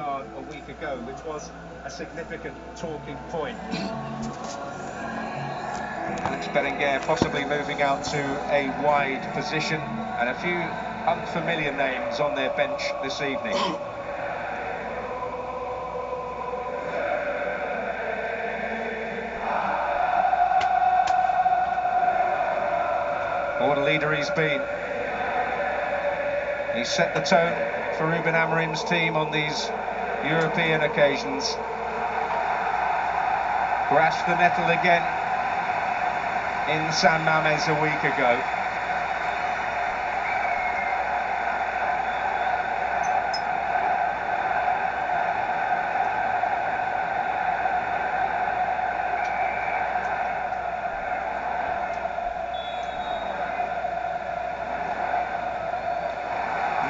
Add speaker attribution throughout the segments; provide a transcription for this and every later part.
Speaker 1: card a week ago, which was a significant talking point. Alex Berenguer possibly moving out to a wide position, and a few unfamiliar names on their bench this evening. What a leader he's been. He set the tone for Ruben Amorim's team on these European occasions. Crashed the nettle again in San Mamés a week ago.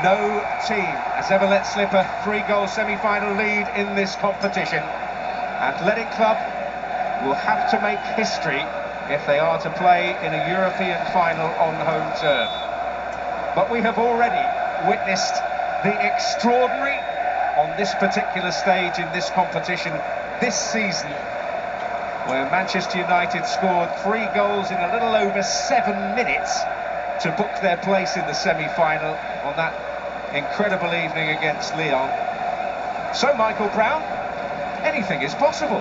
Speaker 1: No team has ever let slip a 3-goal semi-final lead in this competition. Athletic Club will have to make history if they are to play in a European final on home turf. But we have already witnessed the extraordinary on this particular stage in this competition this season, where Manchester United scored 3 goals in a little over 7 minutes to book their place in the semi-final on that incredible evening against Lyon. So, Michael Brown, anything is possible.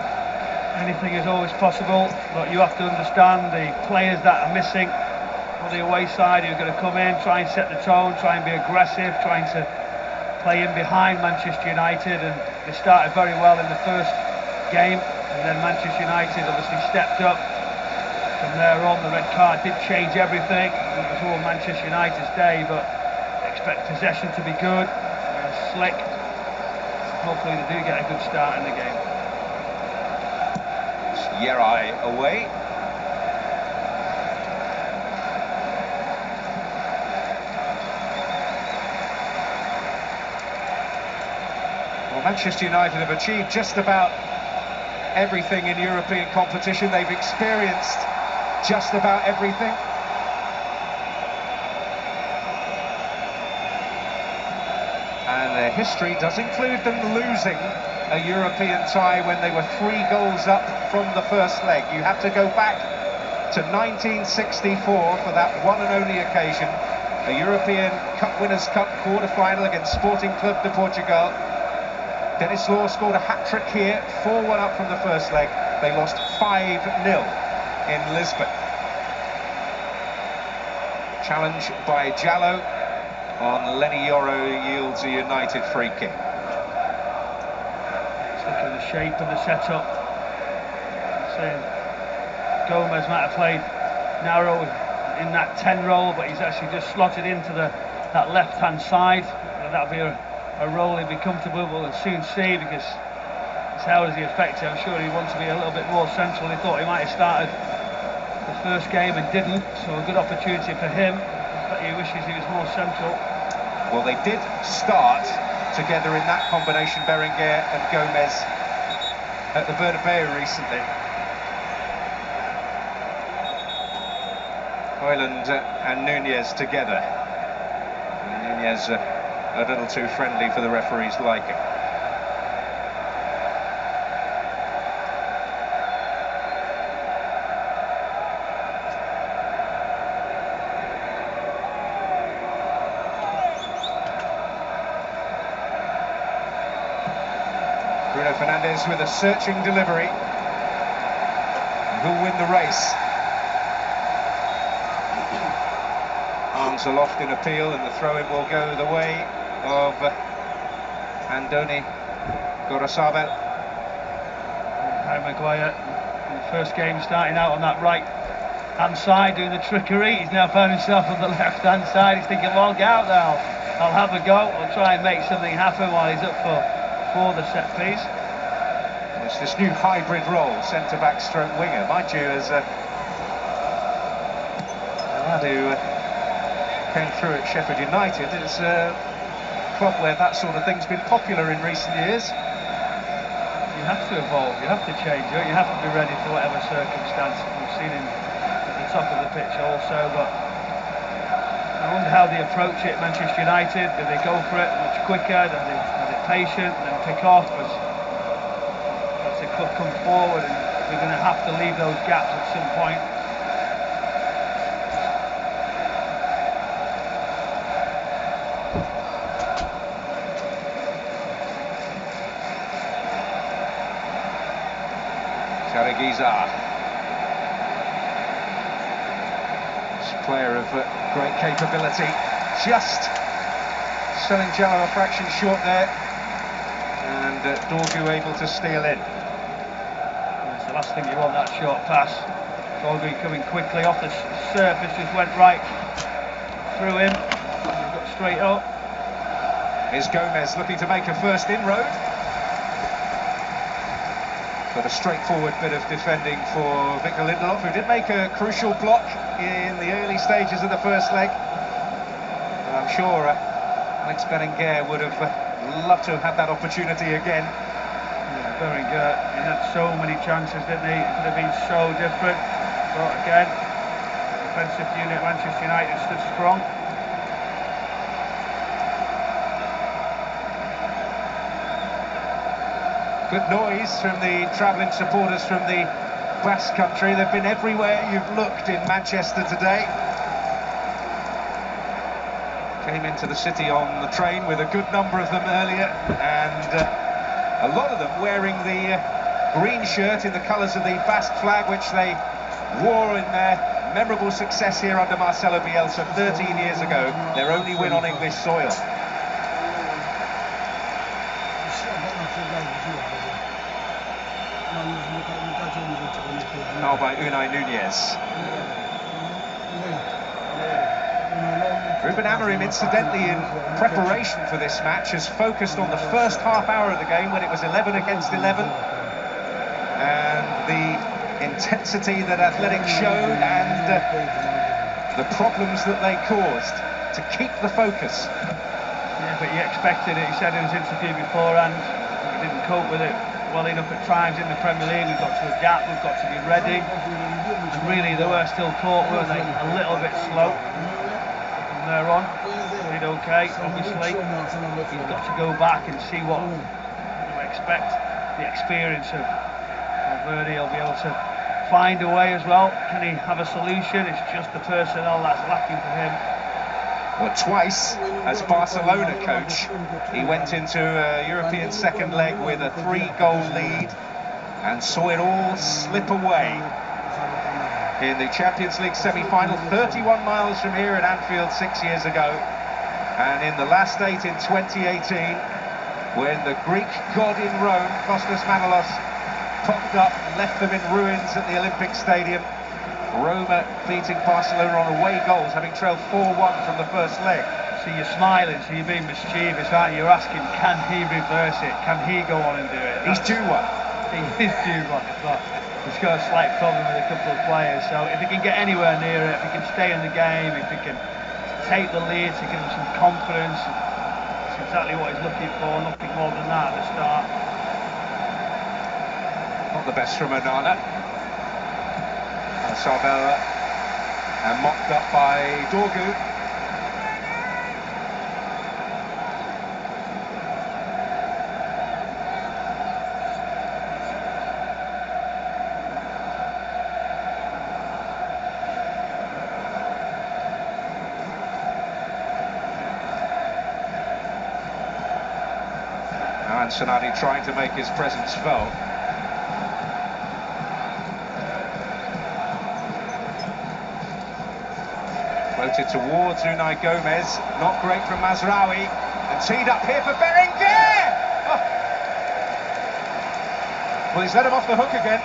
Speaker 2: Anything is always possible, but you have to understand the players that are missing on the away side who are going to come in, try and set the tone, try and be aggressive, trying to play in behind Manchester United, and they started very well in the first game, and then Manchester United obviously stepped up. From there on, the red card did change everything. It was all Manchester United's day, but expect possession to be good, slick. Hopefully they do get a good start in the game.
Speaker 1: Yerai away. Well, Manchester United have achieved just about everything in European competition. They've experienced just about everything. And their history does include them losing a European tie when they were 3 goals up from the first leg. You have to go back to 1964 for that one and only occasion. A European Cup Winners' Cup quarter-final against Sporting Club de Portugal. Denis Law scored a hat-trick here, 4-1 up from the first leg. They lost 5-0 in Lisbon. Challenge by Jallo on Lenny Yoro yields a United free kick.
Speaker 2: Just look at the shape and the setup. Gomez might have played narrow in that 10 role, but he's actually just slotted into that left-hand side. That'll be a role he'll be comfortable with. We'll soon see, because how does he affect it? I'm sure he wants to be a little bit more central. He thought he might have started the first game and didn't, so a good opportunity for him. But he wishes he was more central.
Speaker 1: Well, they did start together in that combination, Berenguer and Gomez, at the Bernabeu recently. Højlund and Nunez together. And Nunez a little too friendly for the referee's liking. Bruno Fernandes with a searching delivery. Who'll win the race? Arms aloft in appeal, and the throw-in will go the way of Andoni Gorosabel.
Speaker 2: Harry Maguire in the first game starting out on that right-hand side doing the trickery. He's now found himself on the left-hand side. He's thinking, well, I'll get out there, I'll have a go, I'll try and make something happen while he's up for the set piece.
Speaker 1: It's this new hybrid role, centre-back stroke winger. Mind you, as a lad who came through at Sheffield United, it's a club where that sort of thing's been popular in recent years.
Speaker 2: You have to evolve, you have to change, you have to be ready for whatever circumstance. We've seen him at the top of the pitch also, but I wonder how they approach it, Manchester United. Do they go for it much quicker? Are they patient and then pick off as the club come forward? And they're going to have to leave those gaps at some point.
Speaker 1: Chareguiza. Player of great capability, just selling Jallow a fraction short there, and Dorgu able to steal in.
Speaker 2: It's the last thing you want, that short pass. Dorgu coming quickly off the surface, just went right through him, and got straight up.
Speaker 1: Here's Gomez looking to make a first inroad. But a straightforward bit of defending for Victor Lindelof, who did make a crucial block in the early stages of the first leg. And I'm sure Alex Berenguer would have loved to have had that opportunity again.
Speaker 2: Yeah, Berenguer, he had so many chances, didn't he? It could have been so different. But again, defensive unit Manchester United stood strong.
Speaker 1: Good noise from the travelling supporters from the Basque Country. They've been everywhere you've looked in Manchester today. Came into the city on the train with a good number of them earlier, and a lot of them wearing the green shirt in the colours of the Basque flag, which they wore in their memorable success here under Marcelo Bielsa 13 years ago, their only win on English soil. Now by Unai Nunez. Ruben Amorim, incidentally, in preparation for this match, has focused on the first half hour of the game when it was 11 against 11, and the intensity that Athletic showed and the problems that they caused to keep the focus.
Speaker 2: Yeah, but he expected it. He said in his interview beforehand he didn't cope with it well enough at times in the Premier League. We've got to adapt, we've got to be ready. And really, they were still caught, weren't they? A little bit slow. From there on, did okay, obviously. He's got to go back and see what we expect. The experience of Valverde will be able to find a way as well. Can he have a solution? It's just the personnel that's lacking for him.
Speaker 1: Well, twice as Barcelona coach, he went into a European second leg with a 3-goal lead and saw it all slip away in the Champions League semi-final, 31 miles from here at Anfield 6 years ago, and in the last 8 in 2018, when the Greek god in Rome, Kostas Manolos, popped up, left them in ruins at the Olympic Stadium. Roma beating Barcelona on away goals, having trailed 4-1 from the first leg.
Speaker 2: So you're smiling, so you're being mischievous, aren't you? You're asking, can he reverse it? Can he go on and do it?
Speaker 1: He's due one.
Speaker 2: He is due one, but he's got a slight problem with a couple of players. So if he can get anywhere near it, if he can stay in the game, if he can take the lead to give him some confidence, that's exactly what he's looking for, nothing more than that at the start.
Speaker 1: Not the best from Onana. Sarbella, and mopped up by Dorgu. Now Ancelotti trying to make his presence felt. Floated towards Unai Gomez, not great from Mazraoui, and teed up here for Berenguer! Oh. Well, he's let him off the hook again.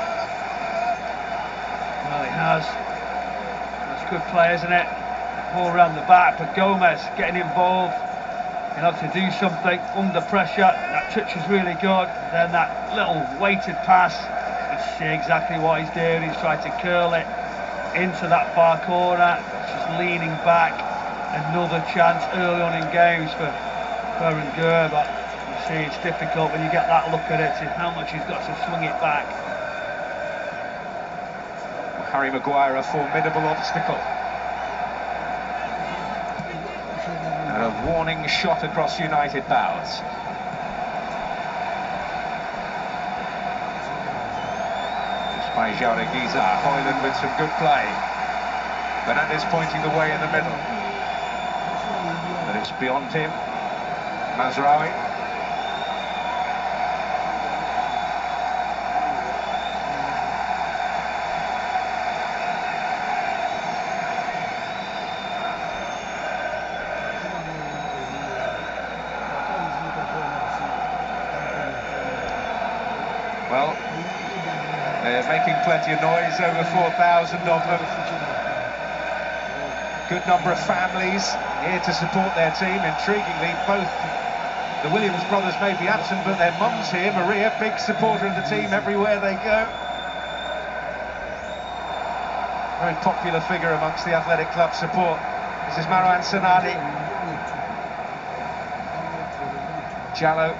Speaker 2: Well, he has. It's good play, isn't it? Ball around the back, but Gomez getting involved. He'll have to do something under pressure. That touch is really good. Then that little weighted pass, you see exactly what he's doing. He's trying to curl it into that far corner. Leaning back, another chance early on in games for Berenguer, but you see it's difficult when you get that look at it, see how much he's got to swing it back.
Speaker 1: Harry Maguire, a formidable obstacle. warning shot across United bows. By Jaureguizar, Højlund with some good play. Fernandes pointing the way in the middle. But it's beyond him. Mazraoui. Well, they're making plenty of noise, over 4,000 of them. Good number of families here to support their team. Intriguingly, both the Williams brothers may be absent, but their mum's here. Maria, big supporter of the team everywhere they go. Very popular figure amongst the Athletic Club support. This is Marouane Sanadi. Jallo.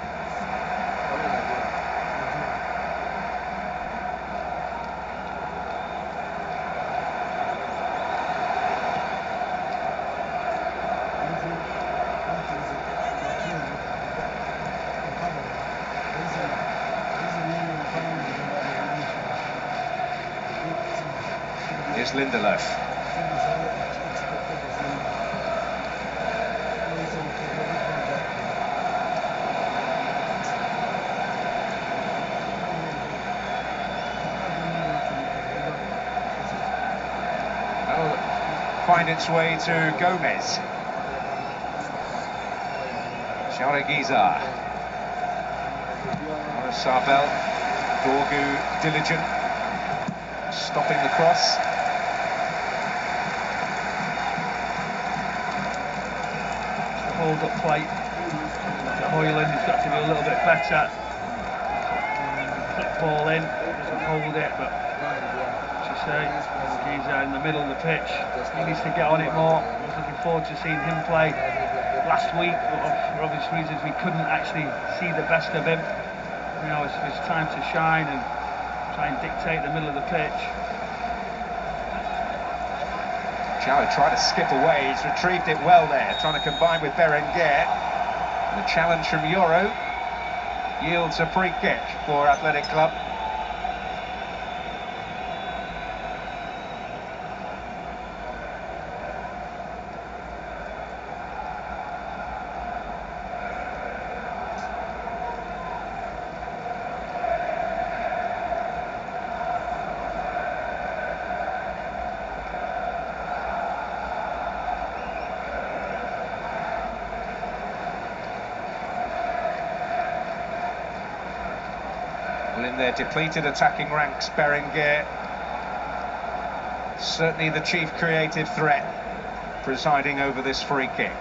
Speaker 1: Here's Lindelof. That'll find its way to Gomez. Jaureguizar. Sarbel. Dorgu diligent. Stopping the cross.
Speaker 2: Hold-up play. Højlund has got to be a little bit better. Put the ball in, doesn't hold it, but as you say, he's in the middle of the pitch. He needs to get on it more. I was looking forward to seeing him play last week, but for obvious reasons we couldn't actually see the best of him. You know, it's time to shine and try and dictate the middle of the pitch.
Speaker 1: Jallo tried to skip away, he's retrieved it well there, trying to combine with Berenguer. And the challenge from Yoro yields a free kick for Athletic Club. In their depleted attacking ranks, Berenguer, certainly the chief creative threat, presiding over this free kick.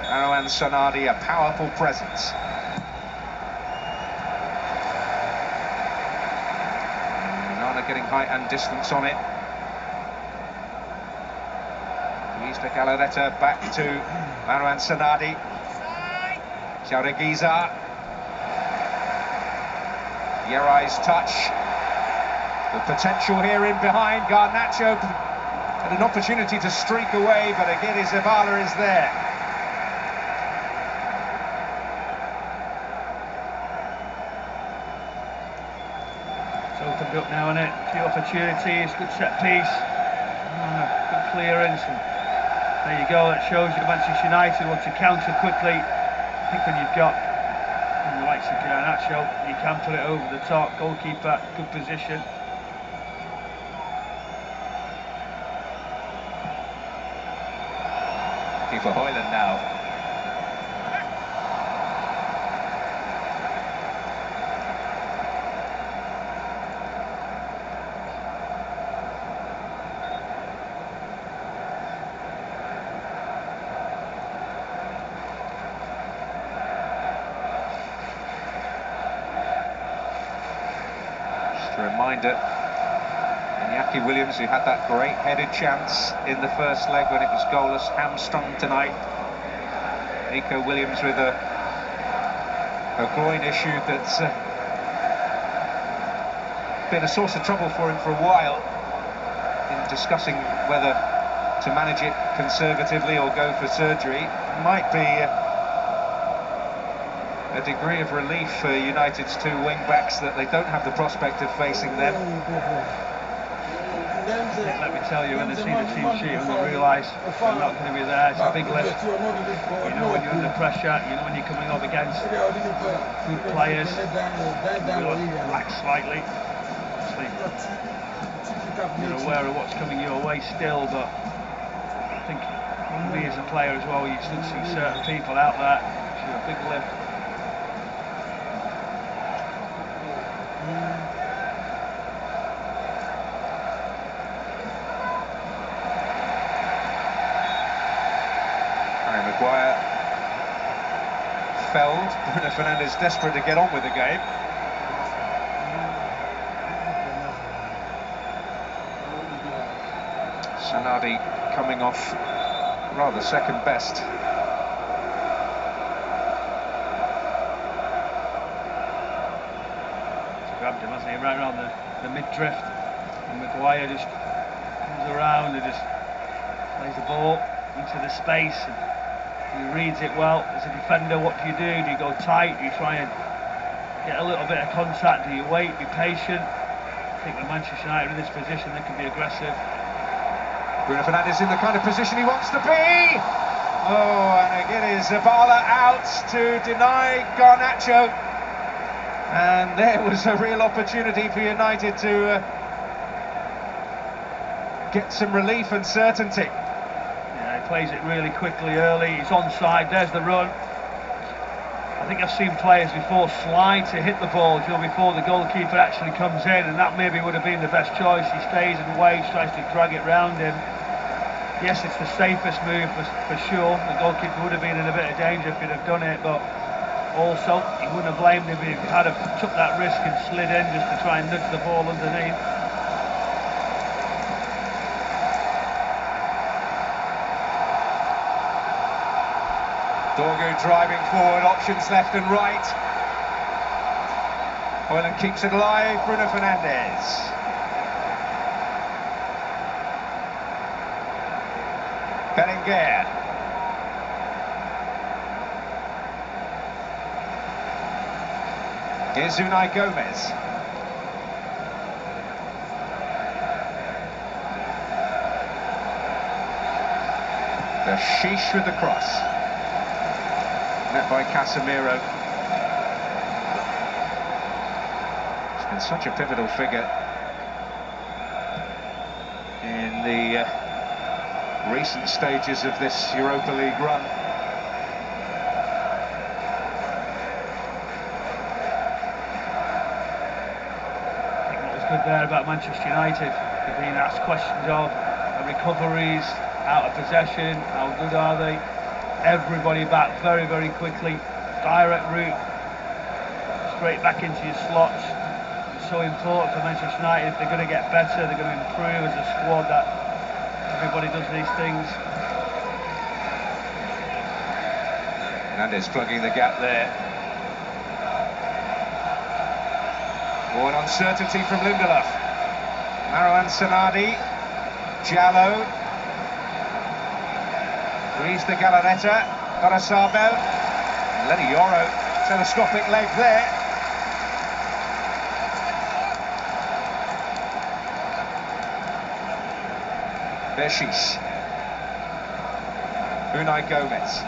Speaker 1: Marouane Sanadi, a powerful presence. Nana getting height and distance on it. Luis de Galarreta back to Marouane Sanadi. Jaureguizar. Yerai's touch. The potential here in behind. Garnacho had an opportunity to streak away, but again Zabala is there.
Speaker 2: It's opened up now, isn't it? A few opportunities, good set piece, good clearance, and there you go. That shows you Manchester United want to counter quickly. I think when you've got the likes of Garnacho, you can put it over the top. Goalkeeper, good position.
Speaker 1: For Højlund now. Just a reminder, Iñaki Williams, who had that great headed chance in the first leg when it was goalless, hamstrung tonight. Nico Williams with a groin issue that's been a source of trouble for him for a while, in discussing whether to manage it conservatively or go for surgery. Might be a degree of relief for United's two wing-backs that they don't have the prospect of facing them.
Speaker 2: Let me tell you, when they see the team sheet and they realise they're not going to be there, it's a big lift. You know when you're under pressure, you know when you're coming up against good players, you'll relax slightly. You're aware of what's coming your way still, but I think me as a player as well, you still see certain people out there, it's a big lift.
Speaker 1: Maguire felled. Bruno Fernandes desperate to get on with the game. Sanadi coming off rather second best.
Speaker 2: Grabbed him, hasn't he, right around the mid-drift, and Maguire just comes around and just plays the ball into the space, and he reads it well. As a defender, what do? Do you go tight? Do you try and get a little bit of contact? Do you wait, be patient? I think with Manchester United in this position, they can be aggressive.
Speaker 1: Bruno Fernandes in the kind of position he wants to be! Oh, and again is Zabala out to deny Garnacho. And there was a real opportunity for United to get some relief and certainty.
Speaker 2: Yeah, he plays it really quickly early, he's onside, there's the run. I think I've seen players before slide to hit the ball, you know, before the goalkeeper actually comes in, and that maybe would have been the best choice. He stays and waits, tries to drag it round him. Yes, it's the safest move for sure. The goalkeeper would have been in a bit of danger if he'd have done it, but also he wouldn't have blamed him if he had took that risk and slid in just to try and nudge the ball underneath.
Speaker 1: Dorgu driving forward, options left and right. Højlund keeps it alive, Bruno Fernandes. Berenguer. Here's Unai Gomez. Bershish with the cross. Met by Casemiro. He's been such a pivotal figure in the recent stages of this Europa League run.
Speaker 2: I think what was good there about Manchester United, they're being asked questions of recoveries, out of possession, how good are they? Everybody back very, very quickly, direct route, straight back into your slots. It's so important for Manchester United. If they're going to get better, they're going to improve as a squad, that everybody does these things.
Speaker 1: Fernandes plugging the gap there. Oh, an uncertainty from Lindelof. Marouane Sanadi, Jallo. Ruiz de Galarreta, Oyarzabal, Lenny Yoro, telescopic leg there. Bershish. Unai Gomez.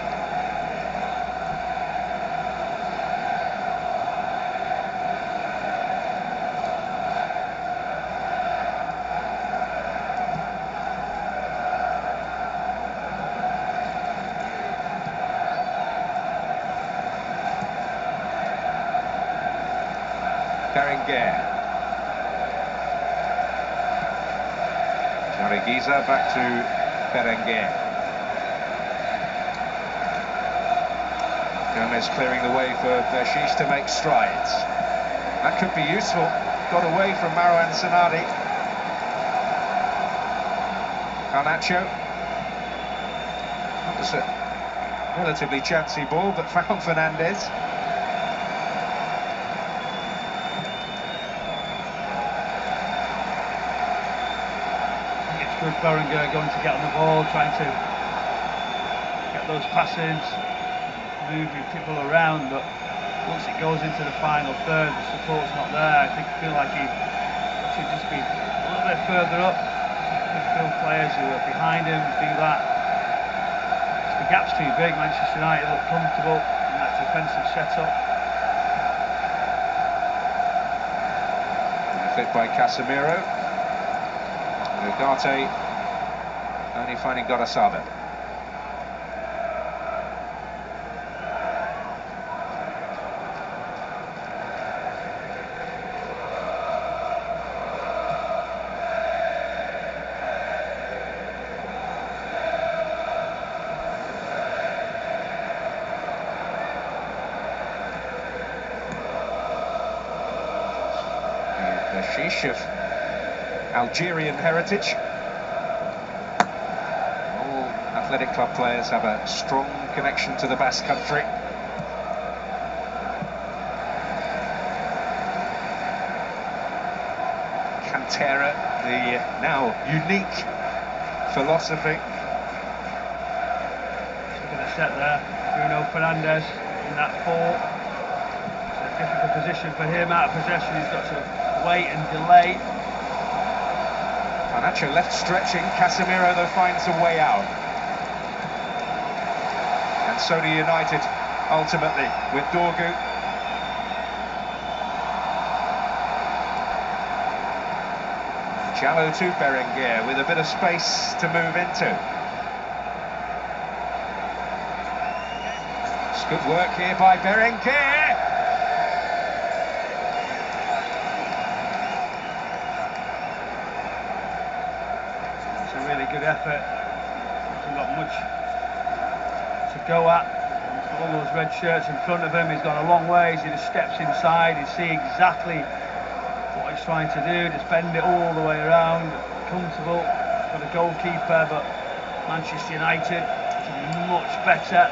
Speaker 1: Berenguer. Giza back to Berenguer. Gomez clearing the way for Bershish to make strides. That could be useful. Got away from Marouane Sanadi. Garnacho. That was a relatively chancy ball, but found Fernandes.
Speaker 2: Good Berenguer going to get on the ball, trying to get those passes, moving people around, but once it goes into the final third, the support's not there. I feel like he should just be a little bit further up. Midfield players who are behind him do that. The gap's too big. Manchester United look comfortable in that defensive setup.
Speaker 1: Fit by Casemiro. Ugarte only finding Gorosabel. Sheesh of Algerian heritage. All Athletic Club players have a strong connection to the Basque Country. Cantera, the now unique philosophy.
Speaker 2: Look at the set there, Bruno Fernandes in that 4. It's a difficult position for him, out of possession. He's got to wait and delay.
Speaker 1: Garnacho left stretching. Casemiro though finds a way out, and so do United ultimately with Dorgu. Diallo to Berenguer with a bit of space to move into. It's good work here by Berenguer.
Speaker 2: Good effort. Hasn't got much to go at. All those red shirts in front of him. He's gone a long way. He just steps inside. You see exactly what he's trying to do. Just bend it all the way around. Comfortable for the goalkeeper, but Manchester United much better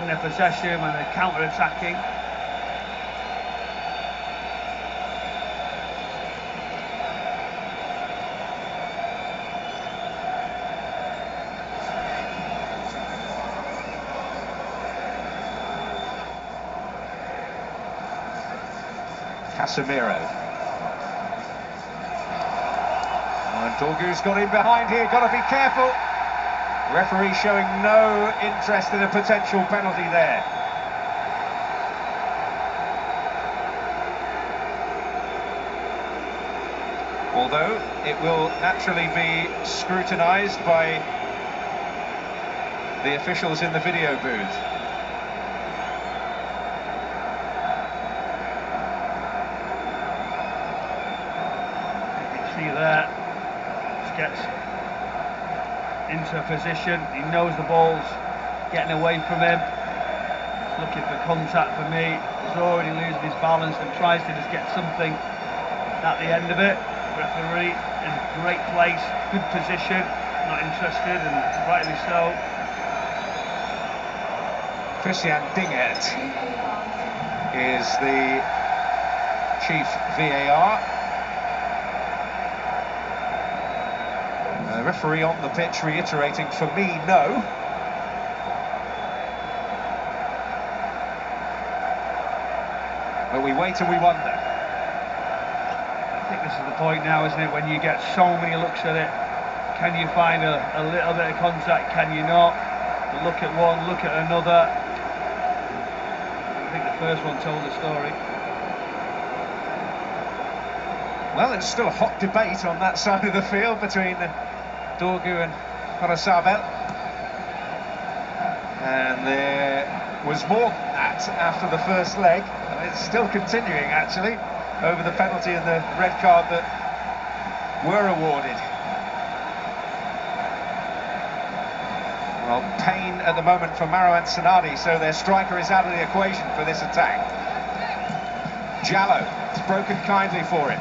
Speaker 2: in their possession when they're counter-attacking.
Speaker 1: Casemiro. And Dorgu's got in behind here, got to be careful. Referee showing no interest in a potential penalty there. Although it will naturally be scrutinised by the officials in the video booth.
Speaker 2: There, just gets into a position. He knows the ball's getting away from him. He's looking for contact for me. He's already losing his balance and tries to just get something at the end of it. Referee in a great place, good position, not interested, and rightly so.
Speaker 1: Christian Dinget is the chief VAR. Referee on the pitch reiterating, for me, no. But we wait and we wonder.
Speaker 2: I think this is the point now, isn't it, when you get so many looks at it. Can you find a little bit of contact, can you not? Look at one, look at another. I think the first one told the story.
Speaker 1: Well, it's still a hot debate on that side of the field between Dorgu and Gorosabel, and there was more than that after the first leg. It's still continuing actually over the penalty and the red card that were awarded. Well, pain at the moment for Marouane Sanadi, so their striker is out of the equation for this attack. Diallo, it's broken kindly for him.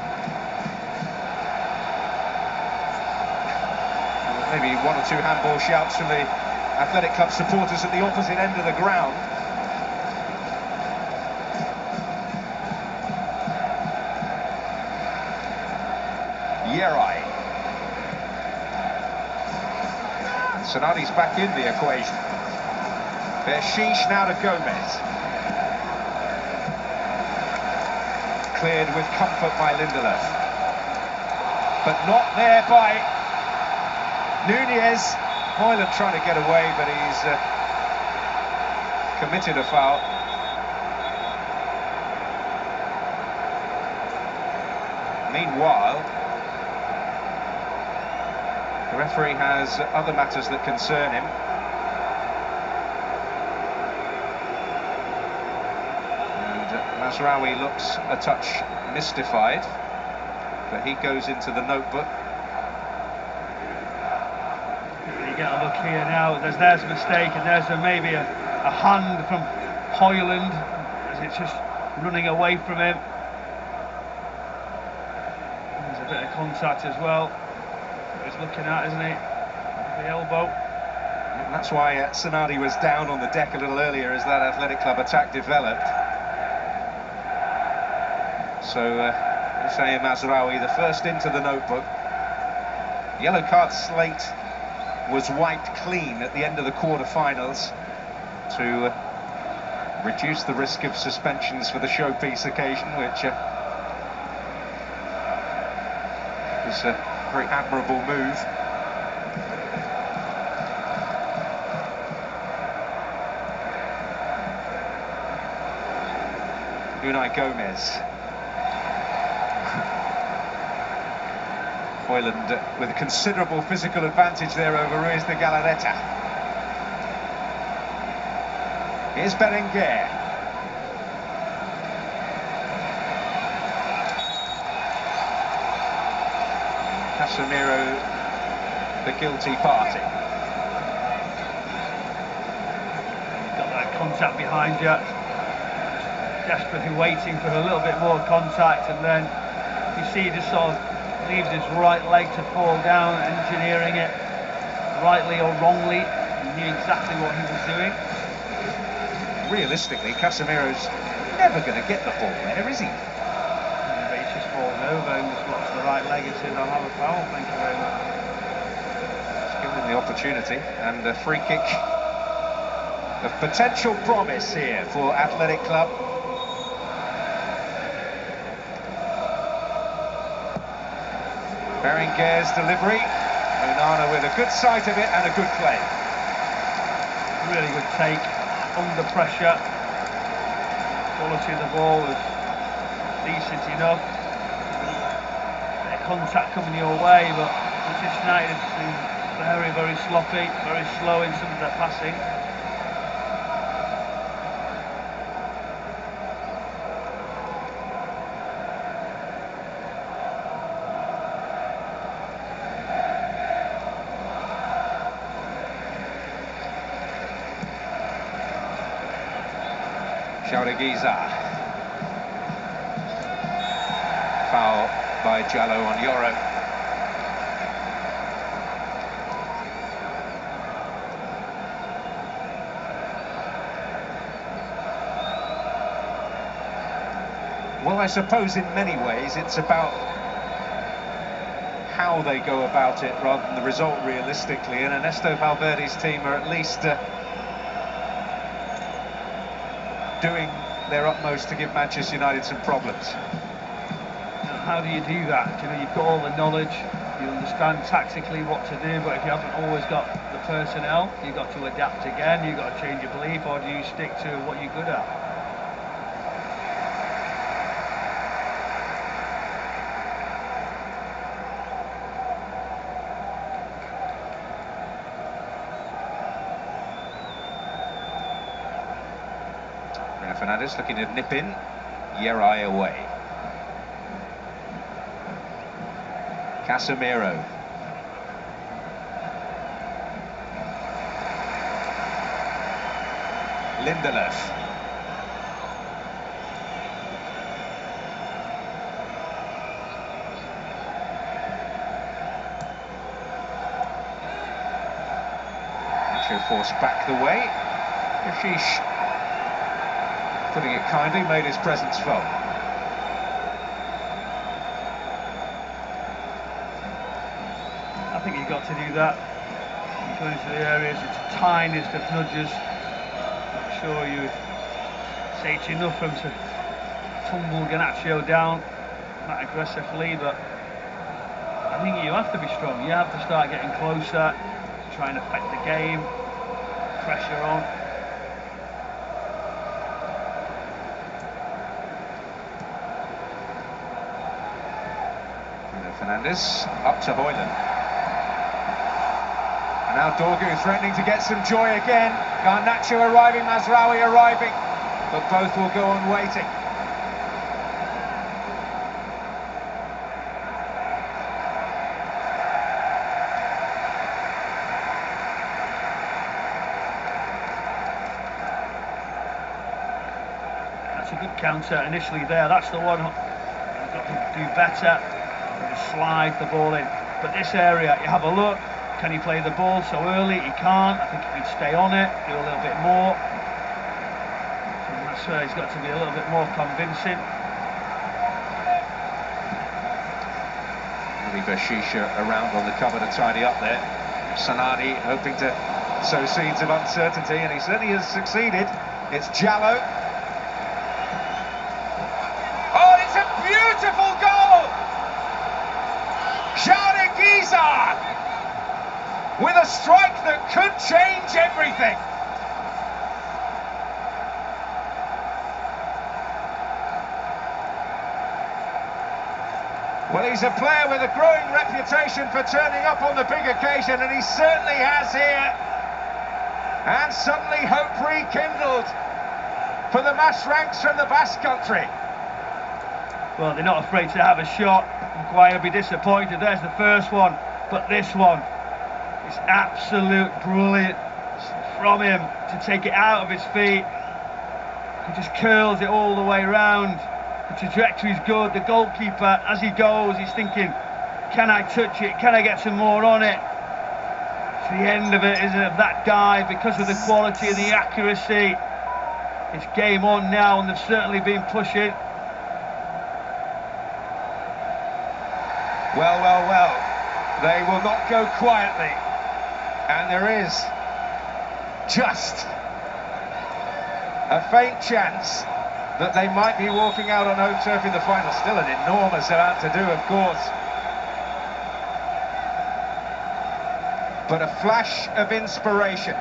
Speaker 1: Maybe one or two handball shouts from the Athletic Club supporters at the opposite end of the ground. Yerai. Sanadi's back in the equation. Bershish now to Gomez. Cleared with comfort by Lindelof. But not there by Nunez. Højlund trying to get away, but he's committed a foul. Meanwhile, the referee has other matters that concern him. And Mazraoui looks a touch mystified, but he goes into the notebook.
Speaker 2: You get a look here now, there's a mistake, and there's maybe a hand from Højlund, as it's just running away from him. There's a bit of contact as well. He's looking at, isn't he? The elbow.
Speaker 1: And that's why Sanadi was down on the deck a little earlier as that Athletic Club attack developed. So, Houssem Mazraoui, the first into the notebook. Yellow card slate was wiped clean at the end of the quarter-finals to reduce the risk of suspensions for the showpiece occasion, which was a very admirable move. Unai Gomez. Højlund with considerable physical advantage there over Ruiz de Galarreta. Here's Berenguer. Casemiro, the guilty party.
Speaker 2: You've got that contact behind you. Desperately waiting for a little bit more contact, and then you see he just sort of leaves his right leg to fall down, engineering it rightly or wrongly. He knew exactly what he was doing.
Speaker 1: Realistically, Casemiro's never going to get the ball there, is he?
Speaker 2: Yeah, but he's just fallen over and just watched the right leg and said, I'll have a foul, thank you very much.
Speaker 1: It's given him the opportunity, and a free kick of potential promise here for Athletic Club. Berenguer's delivery, Onana with a good sight of it and a good play.
Speaker 2: Really good take, under pressure. Quality of the ball was decent enough. Bit of contact coming your way, but Manchester United seem very, very sloppy, very slow in some of their passing.
Speaker 1: Giza. Foul by Jallo on Yoro. Well, I suppose in many ways it's about how they go about it rather than the result realistically, and Ernesto Valverde's team are at least doing their utmost to give Manchester United some problems.
Speaker 2: How do you do that? You know, you've got all the knowledge, you understand tactically what to do, but if you haven't always got the personnel, you've got to adapt again, you've got to change your belief, or do you stick to what you're good at?
Speaker 1: Fernandes looking to nip in, Yerai away. Casemiro. Lindelof. Nacho forced back the way. Bershish, putting it kindly, made his presence felt.
Speaker 2: I think you've got to do that. You going into the areas, it's the tiniest of nudges. I'm sure you would say it's enough for him to tumble Garnacho down that aggressively, but I think you have to be strong. You have to start getting closer, try and affect the game, pressure on.
Speaker 1: Bruno Fernandes up to Højlund. And now Dorgu threatening to get some joy again. Garnacho arriving, Mazraoui arriving, but both will go on waiting.
Speaker 2: That's a good counter initially there. That's the one you've got to do better. Just slide the ball in. But this area, you have a look. Can he play the ball so early? He can't. I think he can stay on it, do a little bit more. So that's where he's got to be a little bit more convincing.
Speaker 1: Leave Shisha around on the cover to tidy up there. Sanadi hoping to sow seeds of uncertainty, and he certainly has succeeded. It's Jallo. Oh, it's a beautiful goal! Jaude Giza with a strike that could change everything. Well, he's a player with a growing reputation for turning up on the big occasion, and he certainly has here. And suddenly hope rekindled for the mass ranks from the Basque Country.
Speaker 2: Well, they're not afraid to have a shot. Maguire will be disappointed. There's the first one, but this one is absolute brilliant from him to take it out of his feet. He just curls it all the way round. The trajectory's good. The goalkeeper, as he goes, he's thinking, can I touch it? Can I get some more on it? It's the end of it, isn't it, of that dive, because of the quality and the accuracy. It's game on now, and they've certainly been pushing.
Speaker 1: Well, well, well, they will not go quietly, and there is just a faint chance that they might be walking out on home turf in the final. Still an enormous amount to do, of course, but a flash of inspiration.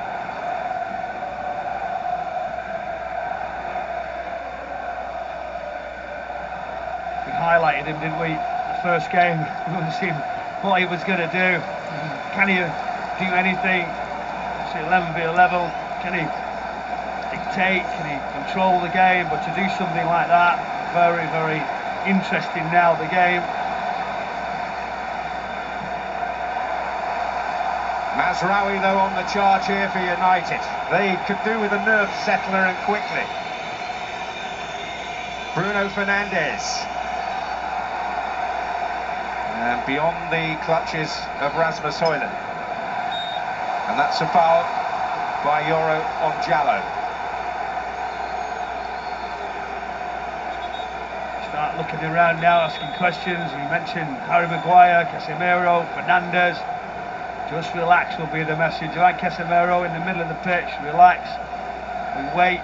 Speaker 2: We highlighted him, didn't we? The first game, we wanted to see what he was going to do. Can he do anything? It's 11v11. Can he dictate? Can he control the game? But to do something like that, very, very interesting now, the game.
Speaker 1: Mazraoui, though, on the charge here for United. They could do with a nerve settler, and quickly. Bruno Fernandes. And beyond the clutches of Rasmus Højlund. And that's a foul by Yoro on Jallo.
Speaker 2: Start looking around now, asking questions. We mentioned Harry Maguire, Casemiro, Fernandes. Just relax will be the message. Like Casemiro in the middle of the pitch, relax. We wait.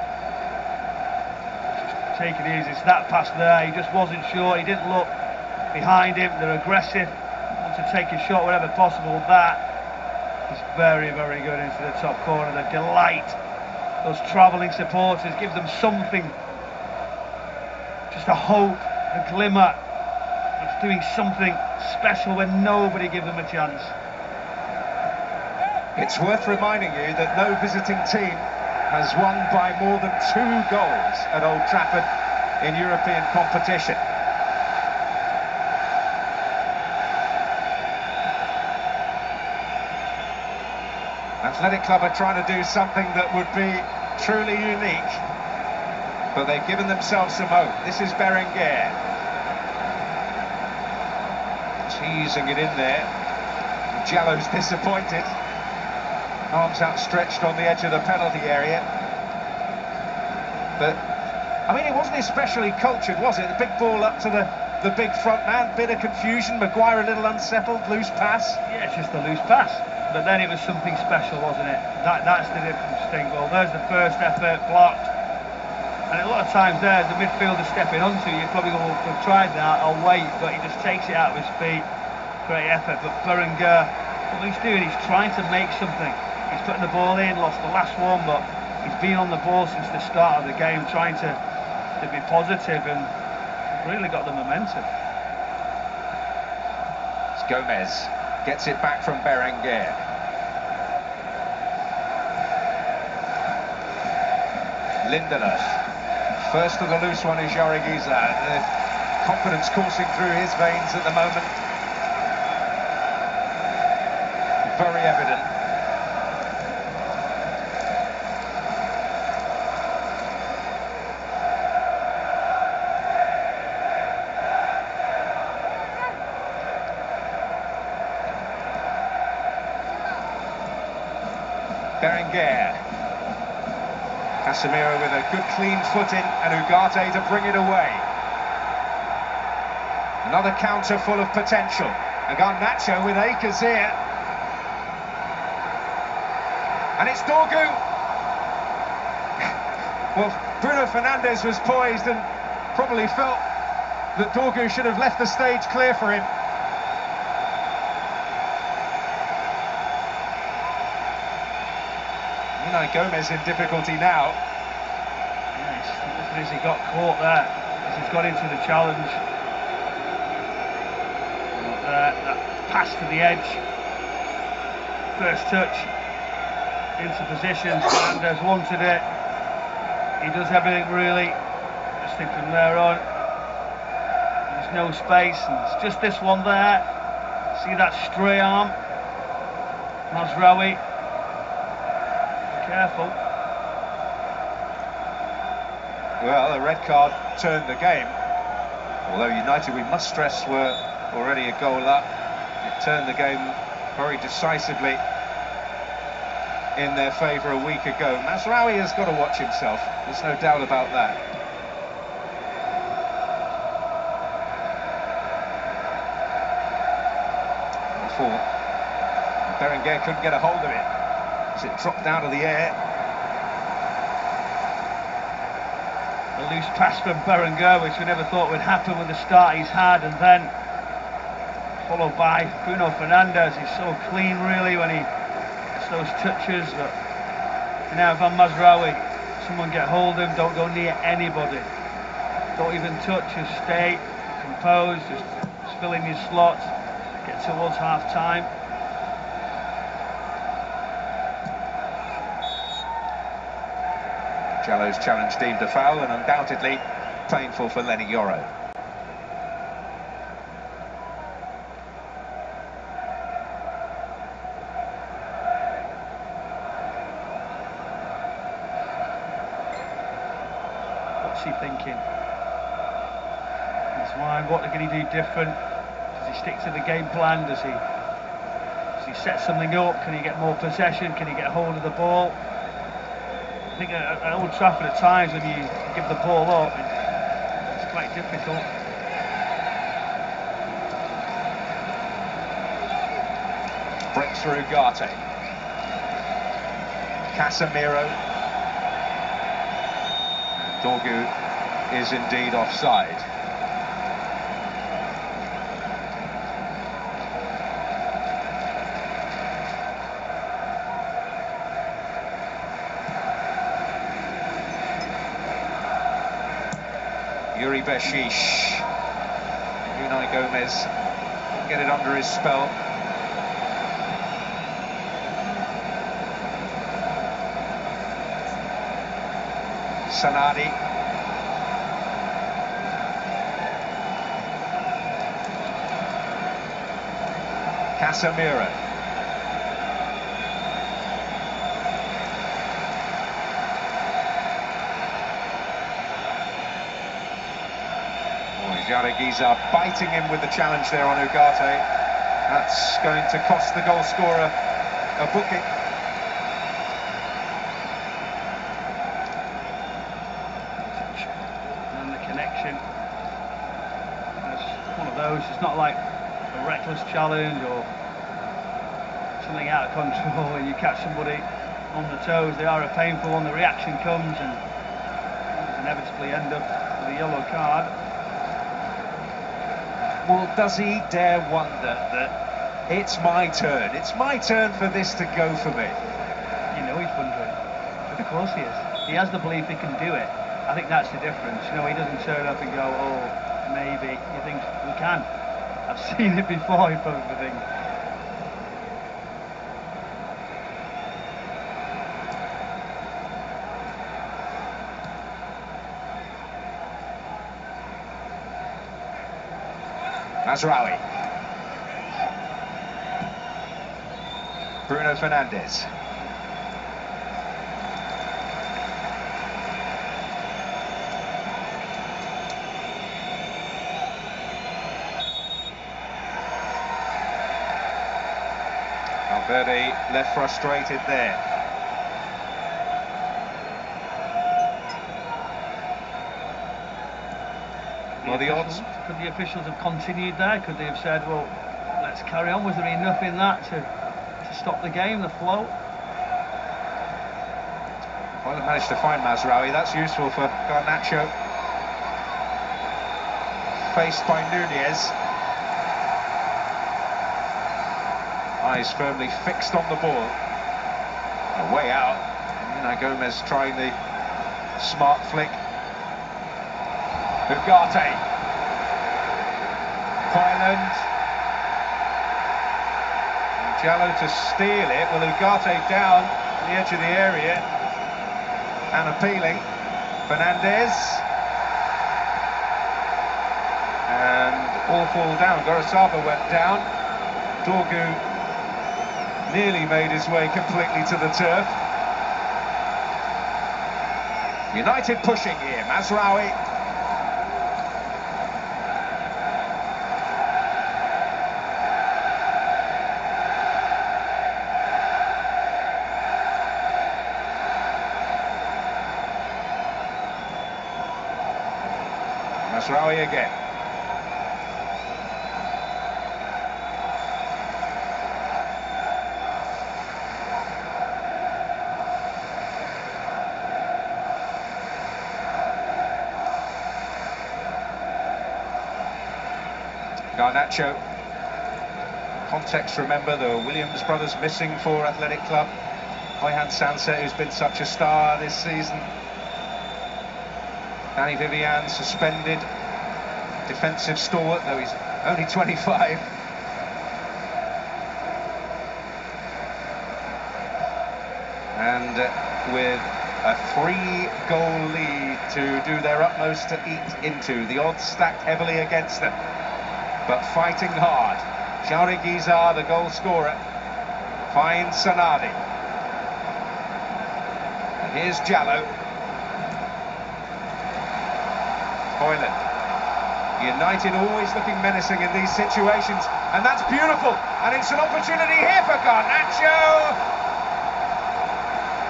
Speaker 2: Just take it easy. It's that pass there. He just wasn't sure. He didn't look behind him. They're aggressive. Want to take a shot wherever possible. That is very, very good into the top corner. The delight. Those travelling supporters give them something. Just a hope, a glimmer. It's doing something special when nobody gives them a chance.
Speaker 1: It's worth reminding you that no visiting team has won by more than 2 goals at Old Trafford in European competition. Athletic Club are trying to do something that would be truly unique, but they've given themselves some hope. This is Berenguer. Teasing it in there. Jallo's disappointed. Arms outstretched on the edge of the penalty area. But, I mean, it wasn't especially cultured, was it? The big ball up to the big front man, bit of confusion, Maguire a little unsettled, loose pass.
Speaker 2: Yeah, it's just a loose pass. but then it was something special, wasn't it? That's the difference thing. Well, there's the first effort, blocked. And a lot of times there, the midfielder stepping onto you, probably go, I've tried that, I'll wait, but he just takes it out of his feet. Great effort, but Berenguer, what he's doing, he's trying to make something. He's putting the ball in, lost the last one, but he's been on the ball since the start of the game, trying to be positive and really got the momentum.
Speaker 1: It's Gomez, gets it back from Berenguer. Lindelof. First of the loose one is Jaureguiza. The confidence coursing through his veins at the moment. Very evident. Berenguer. Casemiro with a good clean foot in, and Ugarte to bring it away. Another counter full of potential. And Garnacho with acres here. And it's Dorgu. Well, Bruno Fernandes was poised and probably felt that Dorgu should have left the stage clear for him. Gomez in difficulty now.
Speaker 2: Yes, he got caught there as he's got into the challenge. That pass to the edge, first touch into position. Fernandes wanted it. He does everything really. Just think from there on, there's no space, and it's just this one there. See that stray arm, Mazraoui. Careful.
Speaker 1: Well, a red card turned the game. Although United, we must stress, were already a goal up. It turned the game very decisively in their favour a week ago. Mazraoui has got to watch himself. There's no doubt about that. Berenguer couldn't get a hold of it. It dropped out of the air.
Speaker 2: A loose pass from Berenguer, which we never thought would happen with the start he's had, and then followed by Bruno Fernandes. He's so clean really when he gets those touches. But now Van Mazraoui, someone get hold of him, don't go near anybody. Don't even touch, just stay composed, just fill in your slots, get towards half time.
Speaker 1: Jallo's challenge deemed a foul, and undoubtedly painful for Leny Yoro.
Speaker 2: What's he thinking? His mind, what can he do different? Does he stick to the game plan? Does he set something up? Can he get more possession? Can he get hold of the ball? I think at Old Trafford at times when you give the ball up, it's quite difficult.
Speaker 1: Breakthrough Ugarte. Casemiro. Dorgu is indeed offside. Yuri Beshish. Unai Gomez will get it under his spell. Sanadi. Casemiro. Jaureguiza biting him with the challenge there on Ugarte. That's going to cost the goal scorer a booking.
Speaker 2: And the connection. It's one of those, it's not like a reckless challenge or something out of control and you catch somebody on the toes, they are a painful one. The reaction comes and inevitably end up with a yellow card.
Speaker 1: Well, does he dare wonder that it's my turn? It's my turn for this to go for me.
Speaker 2: You know he's wondering. Of course he is. He has the belief he can do it. I think that's the difference. You know, he doesn't turn up and go, oh, maybe. He thinks, we can. I've seen it before, he probably thinks.
Speaker 1: Mazraoui. Bruno Fernandes. Valverde left frustrated there. Well, the odds.
Speaker 2: Could the officials have continued there? Could they have said, well, let's carry on? Was there enough in that to stop the game, the flow?
Speaker 1: Well, they managed to find Mazraoui. That's useful for Garnacho. Faced by Nunez. Eyes firmly fixed on the ball. A way out. Now Gomez trying the smart flick. Ugarte. Højlund. Jallo to steal it. Well, Ugarte down on the edge of the area and appealing. Fernandes. And all fall down. Gorosaba went down. Dorgu nearly made his way completely to the turf. United pushing here. Mazraoui. Mazraoui again. Garnacho. Context, remember, the Williams brothers missing for Athletic Club. Ayhan Sanset, who's been such a star this season. Danny Vivian suspended. Defensive stalwart, though he's only 25. And with a 3-goal lead to do their utmost to eat into. The odds stacked heavily against them, but fighting hard. Jauregui, the goal scorer, finds Sanadi. And here's Jallo. Højlund. United always looking menacing in these situations, and that's beautiful. And it's an opportunity here for Garnacho.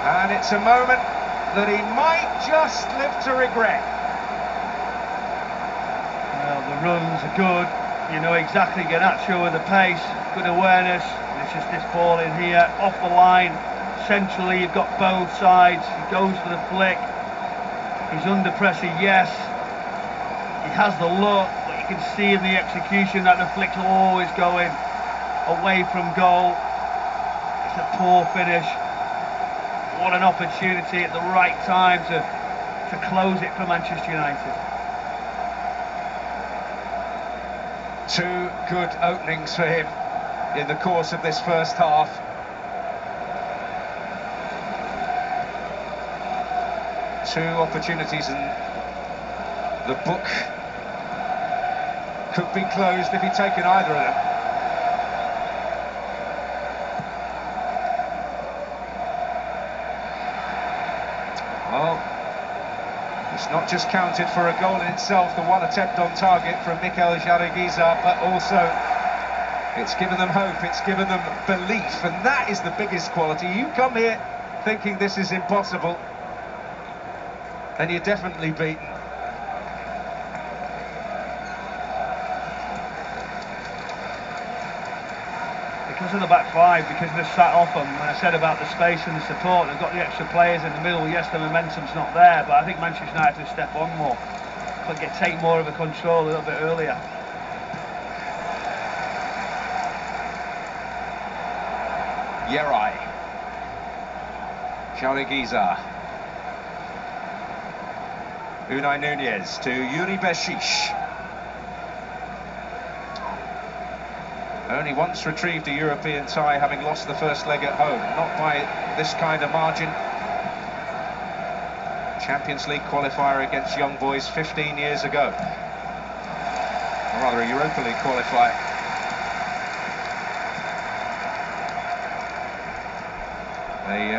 Speaker 1: And it's a moment that he might just live to regret.
Speaker 2: Well, the runs are good. You know exactly Garnacho with the pace, good awareness. And it's just this ball in here, off the line, centrally. You've got both sides. He goes for the flick. He's under pressure, yes. He has the look, but you can see in the execution that the flick's always going away from goal. It's a poor finish. What an opportunity at the right time to close it for Manchester United.
Speaker 1: Two good openings for him in the course of this first half. Two opportunities, and the book could be closed if he'd taken either of them. Well, it's not just counted for a goal in itself, the one attempt on target from Mikel Jauregui, but also it's given them hope, it's given them belief, and that is the biggest quality. You come here thinking this is impossible, and you're definitely beaten.
Speaker 2: because of the back five, because they've sat off them. When I said about the space and the support, they've got the extra players in the middle. Yes, the momentum's not there, but I think Manchester United have to step on more, but take more of a control a little bit earlier.
Speaker 1: Yeray, Jauregiza, Unai Nunez to Yuri Beshish. Only once retrieved a European tie, having lost the first leg at home, not by this kind of margin. Champions League qualifier against Young Boys 15 years ago. Or rather, a Europa League qualifier. They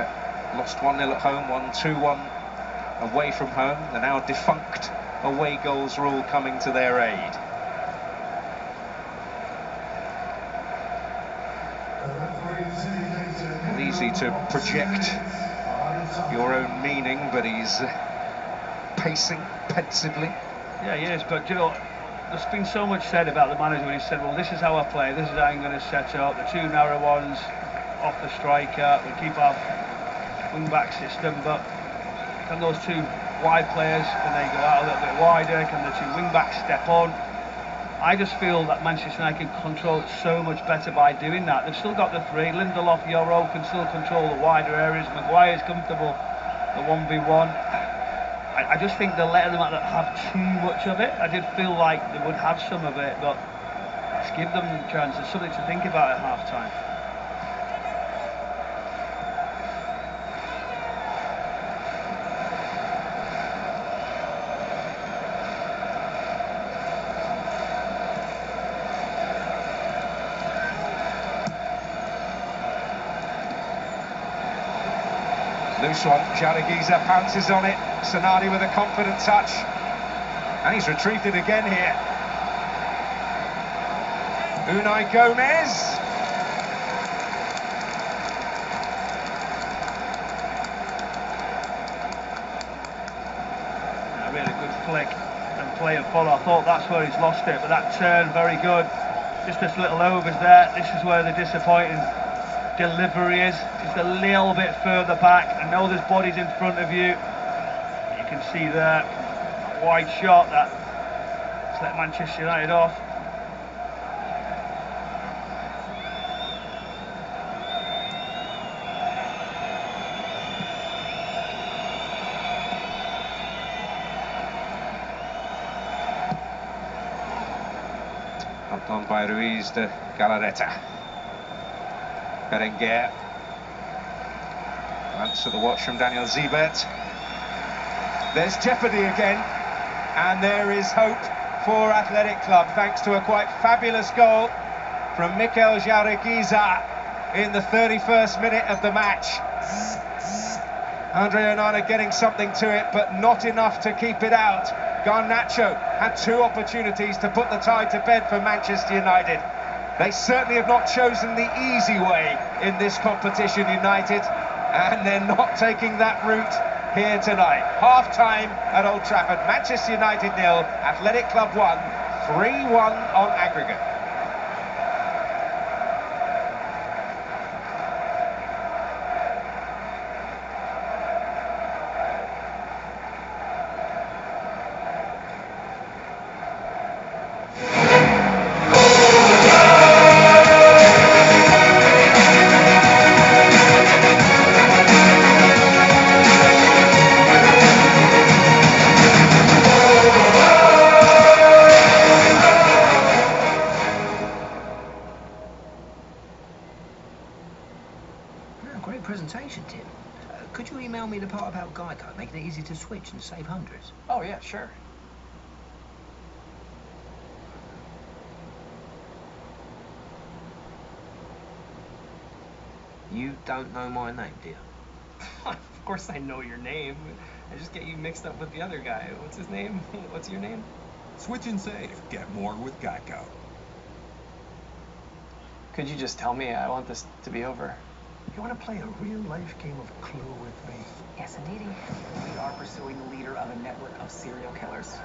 Speaker 1: lost 1-0 at home, won 2-1 away from home. The now defunct away goals rule coming to their aid. Well, easy to project your own meaning, but he's pacing pensively.
Speaker 2: Yeah, he is, but you know, there's been so much said about the manager when he said, well, this is how I play, this is how I'm going to set up, the two narrow ones off the striker, we'll keep our wing-back system, but can those two wide players, can they go out a little bit wider, can the two wing-backs step on? I just feel that Manchester United can control it so much better by doing that. They've still got the three. Lindelof, Yoro can still control the wider areas. Maguire's comfortable the 1v1. I just think they're letting them have too much of it. I did feel like they would have some of it, but just give them the chance. There's something to think about at half-time.
Speaker 1: Loose one, Jauregiza pounces on it, Sonati with a confident touch, and he's retrieved it again here. Unai Gomez.
Speaker 2: A really good flick and play and follow. I thought that's where he's lost it, but that turn, very good. Just this little overs there, this is where the disappointing delivery is, just a little bit further back. I know there's bodies in front of you. You can see there, a wide shot that's let Manchester United off.
Speaker 1: Up on by Ruiz de Galarreta. Berenguer. Glance at the watch from Daniel Siebert. There's jeopardy again, and there is hope for Athletic Club, thanks to a quite fabulous goal from Mikel Jauregiza in the 31st minute of the match. Andre Onana getting something to it, but not enough to keep it out. Garnacho had two opportunities to put the tie to bed for Manchester United. They certainly have not chosen the easy way in this competition, United, and they're not taking that route here tonight. Half-time at Old Trafford, Manchester United 0, Athletic Club 1, 3-1 on aggregate.
Speaker 3: Great presentation, Tim. Could you email me the part about Geico, making it easy to switch and save hundreds?
Speaker 4: Oh, yeah, sure.
Speaker 3: You don't know my name, do you?
Speaker 4: Of course I know your name. I just get you mixed up with the other guy. What's his name? What's your name?
Speaker 5: Switch and save. Get more with Geico.
Speaker 4: Could you just tell me? I want this to be over.
Speaker 6: You want to play a real-life game of Clue with me?
Speaker 7: Yes, indeedy.
Speaker 8: We are pursuing the leader of a network of serial killers.
Speaker 6: No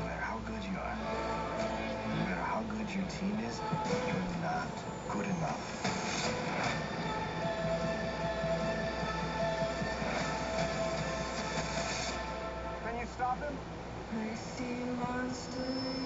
Speaker 6: matter how good you are, no matter how good your team is, you're not good enough. Can you stop him?
Speaker 7: I see monsters.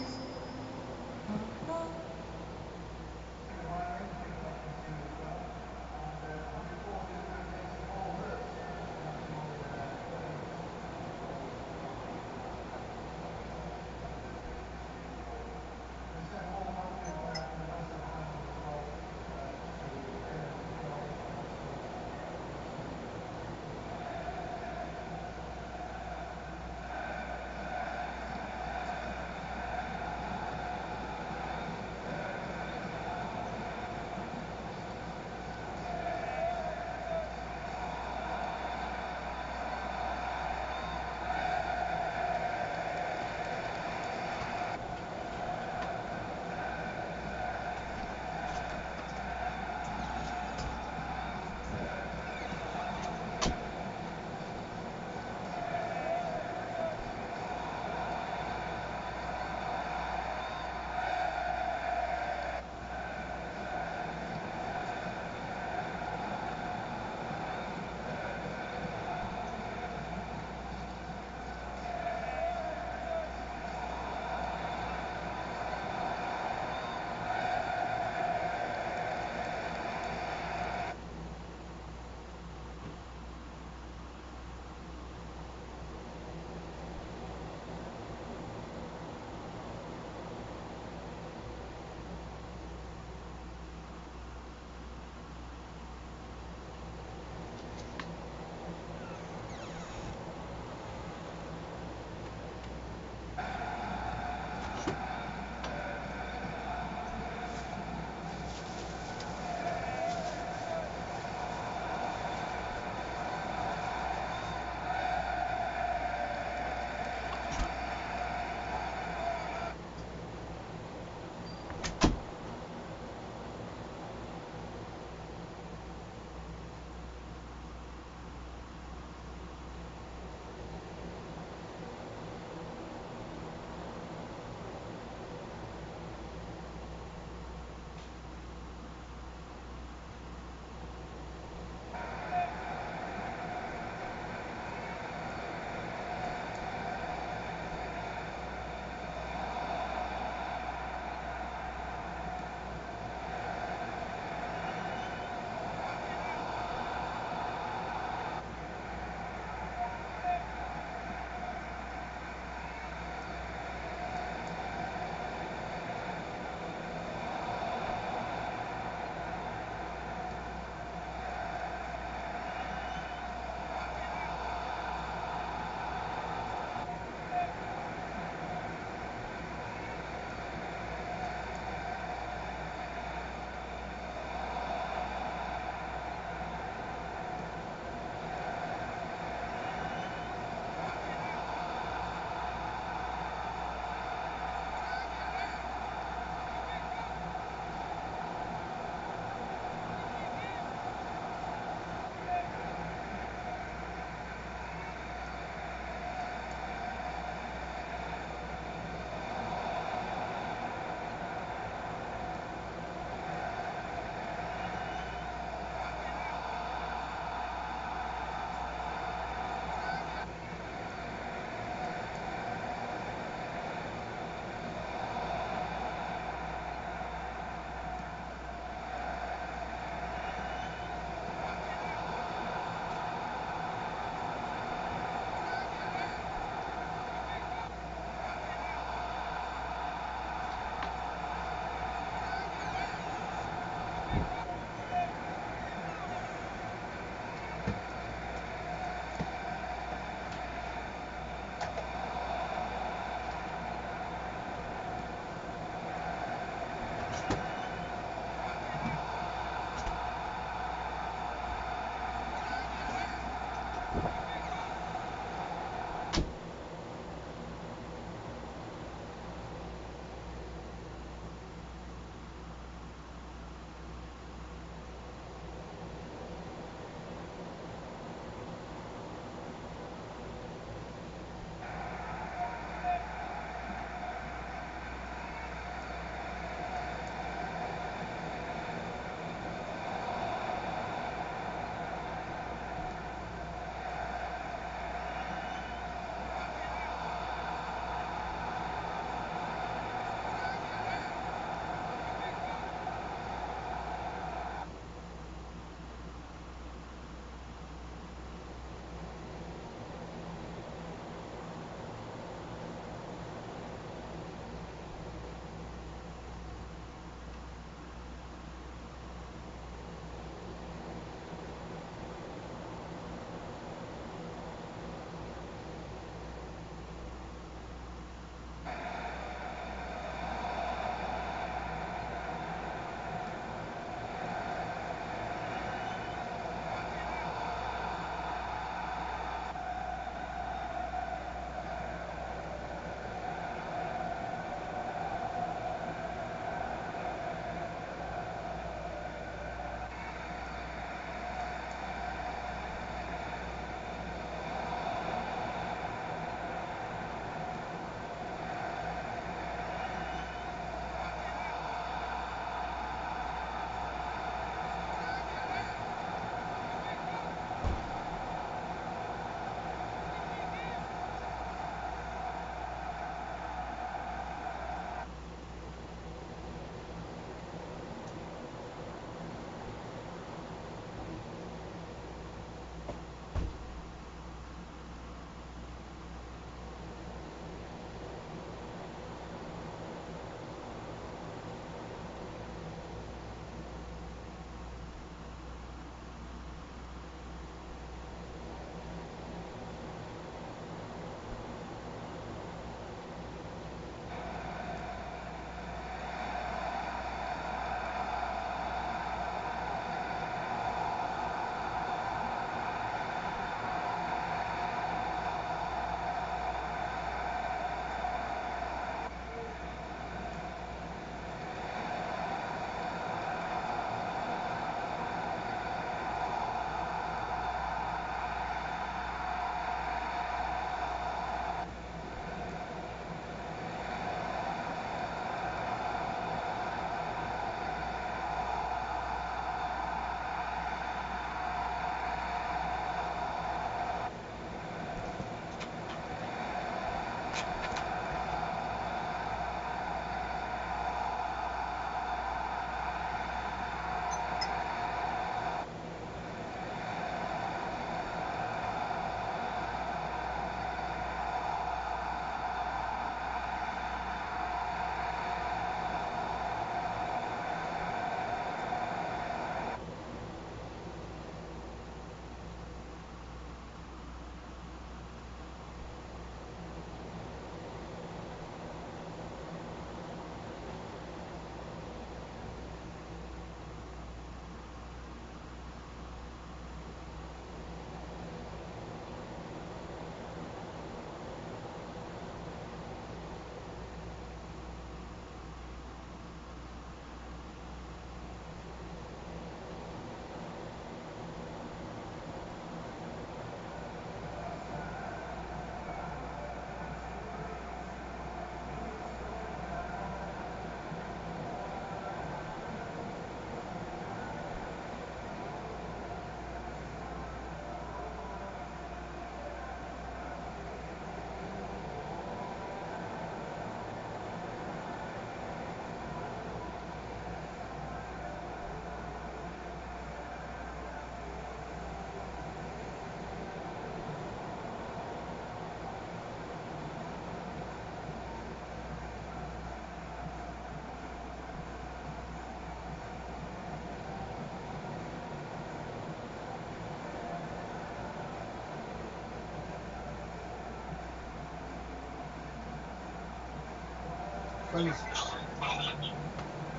Speaker 9: Felix.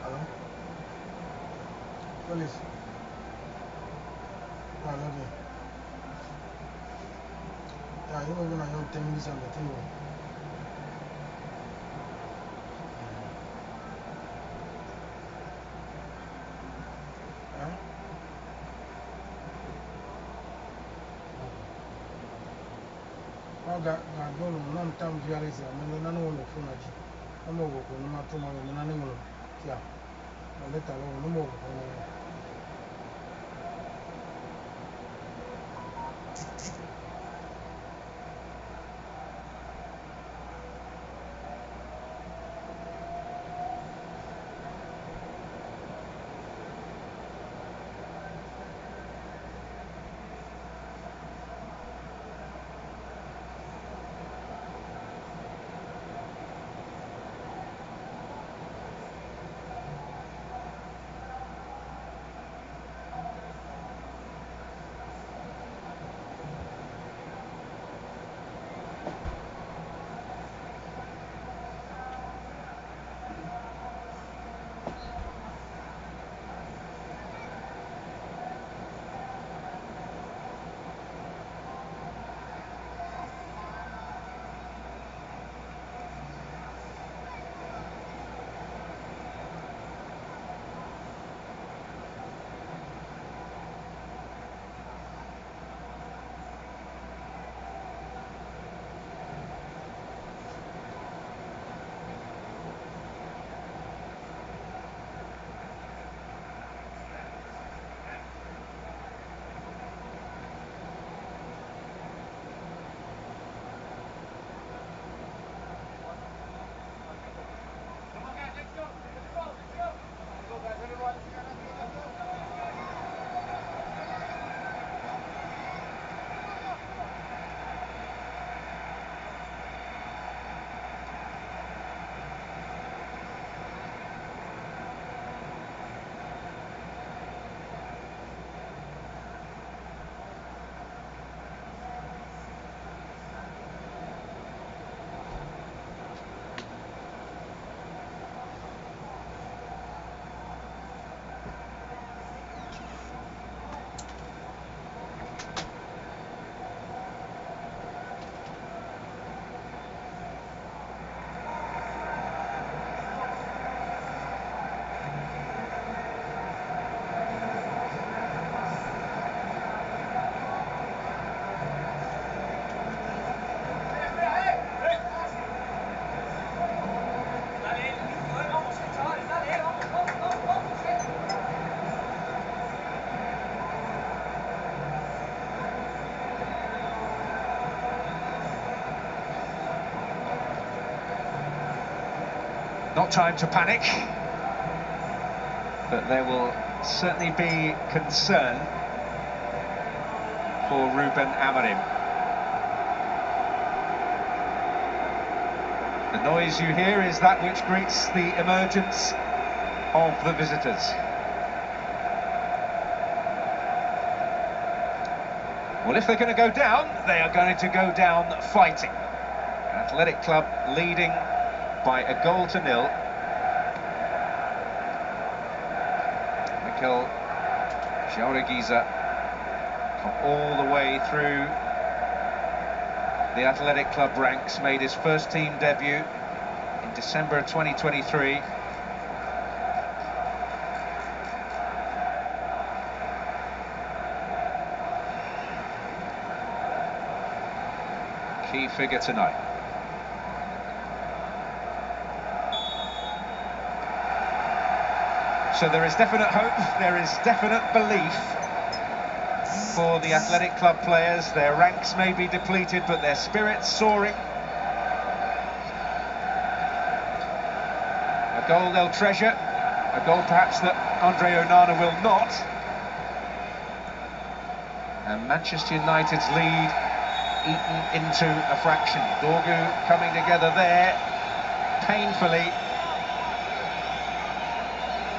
Speaker 9: Hello? Felix. Yeah, love you. Yeah, you know when I don't tell me this on the table. Huh? I got no long time violence. I mean, I know the phone. I'm over no matter what, and I know. Yeah. I let alone no more.
Speaker 1: Not time to panic, but there will certainly be concern for Ruben Amorim. The noise you hear is that which greets the emergence of the visitors. Well, if they're going to go down, they are going to go down fighting. Athletic Club leading by 1-0. Mikel Jaureguiza come all the way through the Athletic Club ranks, made his first team debut in December 2023. Key figure tonight. So there is definite hope, there is definite belief for the Athletic Club players. Their ranks may be depleted, but their spirits soaring. A goal they'll treasure, a goal perhaps that Andre Onana will not. And Manchester United's lead eaten into a fraction. Dorgu coming together there, painfully.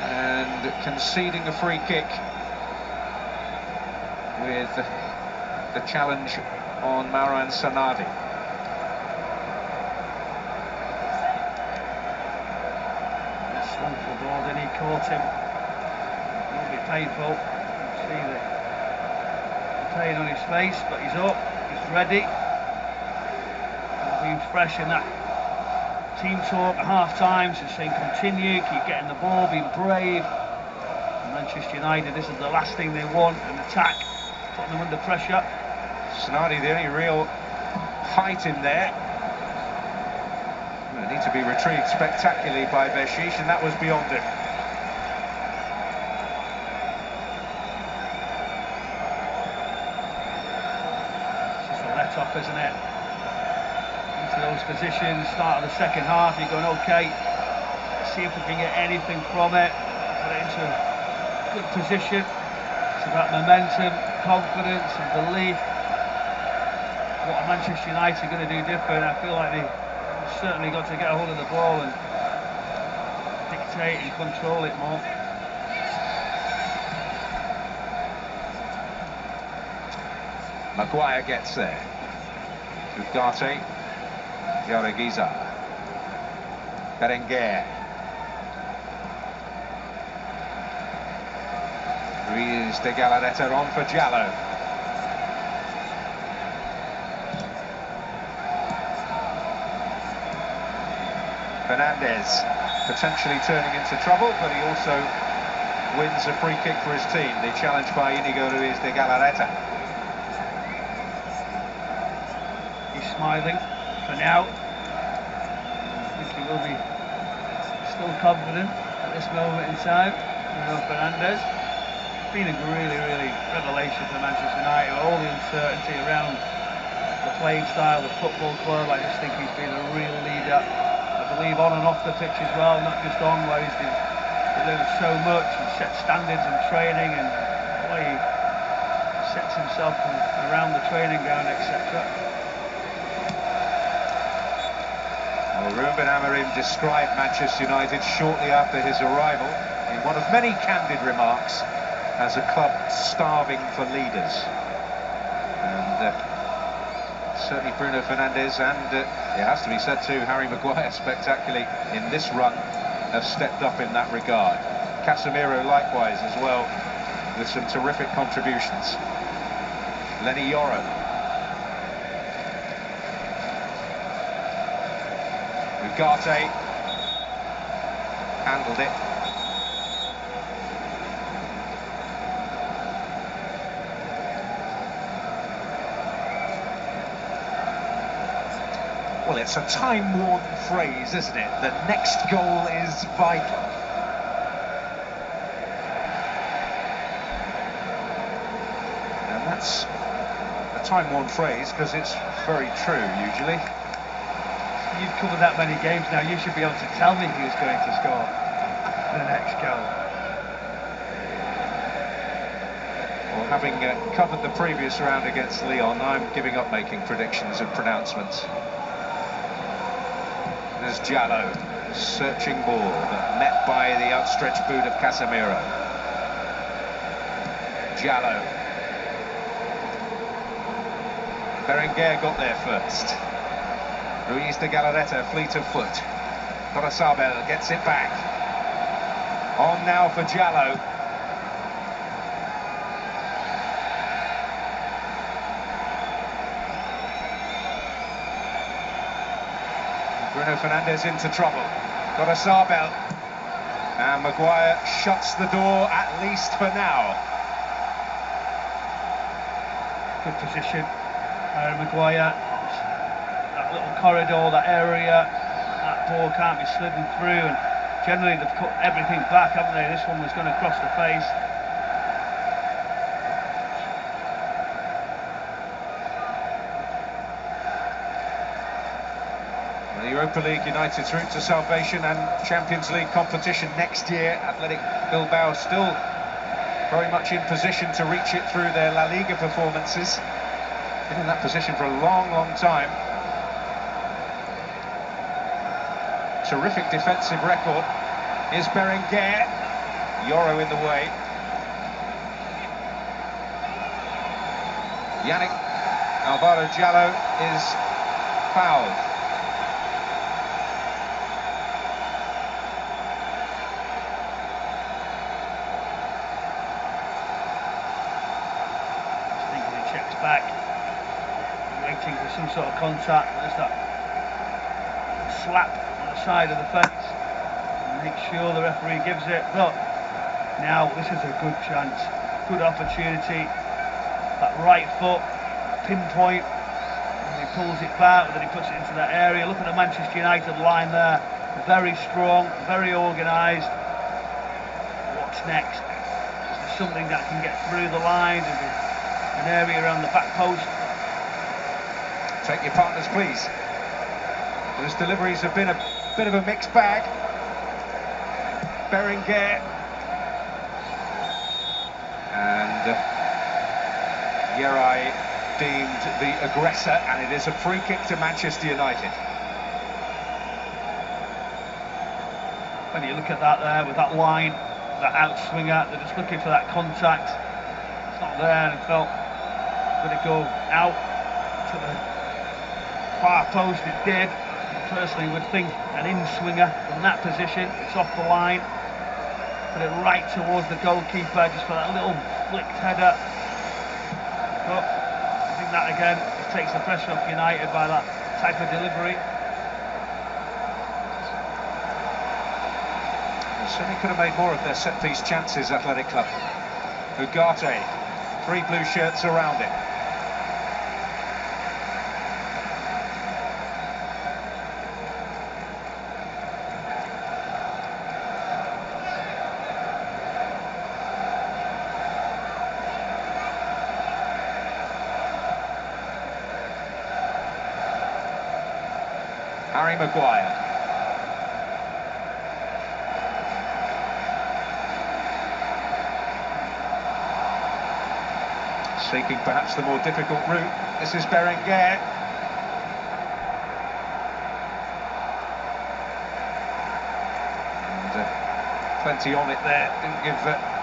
Speaker 1: And conceding a free kick with the challenge on Marouane Sanadi.
Speaker 2: Going for the ball, then he caught him. It'll be painful. You can see the pain on his face, but he's up, he's ready. Being fresh in that team talk at half-time, so saying continue, keep getting the ball, being brave. And Manchester United, this is the last thing they want, an attack, putting them under pressure.
Speaker 1: Snardi, the only real height in there. Well, it needs to be retrieved spectacularly by Beşiktaş, and that was beyond him.
Speaker 2: This is a let-off, isn't it? Into those positions, start of the second half, you're going, okay, let's see if we can get anything from it, put it into a good position. It's about momentum, confidence and belief. What are Manchester United going to do different? I feel like they've certainly got to get a hold of the ball and dictate and control it more.
Speaker 1: Maguire gets there. Ugarte, Jauregiza, Berenguer, Ruiz de Galarreta on for Jallo. Fernandez potentially turning into trouble, but he also wins a free kick for his team. The challenge by Inigo Ruiz de Galarreta.
Speaker 2: He's smiling for now. I think he will be still confident at this moment in time. Fernandez. It's been a really revelation for Manchester United. All the uncertainty around the playing style, the football club. I just think he's been a real leader. I believe on and off the pitch as well, not just on, where he's delivered so much and set standards in training and the way he sets himself around the training ground, etc.
Speaker 1: Well, Ruben Amorim described Manchester United shortly after his arrival in one of many candid remarks as a club starving for leaders. And certainly Bruno Fernandes and, it has to be said too, Harry Maguire spectacularly in this run have stepped up in that regard. Casemiro likewise as well, with some terrific contributions. Lenny Yoro. Ugarte handled it. Well, it's a time-worn phrase, isn't it? The next goal is vital. And that's a time-worn phrase because it's very true, usually.
Speaker 2: You've covered that many games now, you should be able to tell me who's going to score the next goal.
Speaker 1: Well, having covered the previous round against Lyon, I'm giving up making predictions and pronouncements. There's Jallo, searching ball, but met by the outstretched boot of Casemiro. Jallo. Berenguer got there first. Ruiz de Galarreta, fleet of foot. Torresabel gets it back. On now for Jallo. Bruno Fernandes into trouble. Torresabel. And Maguire shuts the door, at least for now.
Speaker 2: Good position. Maguire. That little corridor, that area, that ball can't be slidden through, and generally they've cut everything back, haven't they? This one was going to cross the face.
Speaker 1: The Europa League United's route to salvation and Champions League competition next year. Athletic Bilbao still very much in position to reach it through their La Liga performances. Been in that position for a long time. Terrific defensive record. Here's Berenguer. Yoro in the way. Yannick Alvaro Jallo is fouled.
Speaker 2: some sort of contact, just that slap on the side of the fence. Make sure the referee gives it. Look, now this is a good chance, good opportunity. That right foot, pinpoint, and he pulls it back, and then he puts it into that area. Look at the Manchester United line there. Very strong, very organised. What's next? Is there something that can get through the lines? Is there an area around the back post?
Speaker 1: Take your partners, please. Those deliveries have been a bit of a mixed bag. Berenguer and Yeray deemed the aggressor, and it is a free kick to Manchester United.
Speaker 2: When you look at that there with that line, that outswinger, they're just looking for that contact. It's not there, and it felt would it go out to the far post? It did. Personally would think an in-swinger from that position. It's off the line. Put it right towards the goalkeeper, just for that little flicked header. But I think that again just takes the pressure off United by that type of delivery.
Speaker 1: They certainly could have made more of their set-piece chances, Athletic Club. Ugarte, 3 blue shirts around it. Harry Maguire. Seeking perhaps the more difficult route. This is Berenguer. And plenty on it there. Didn't give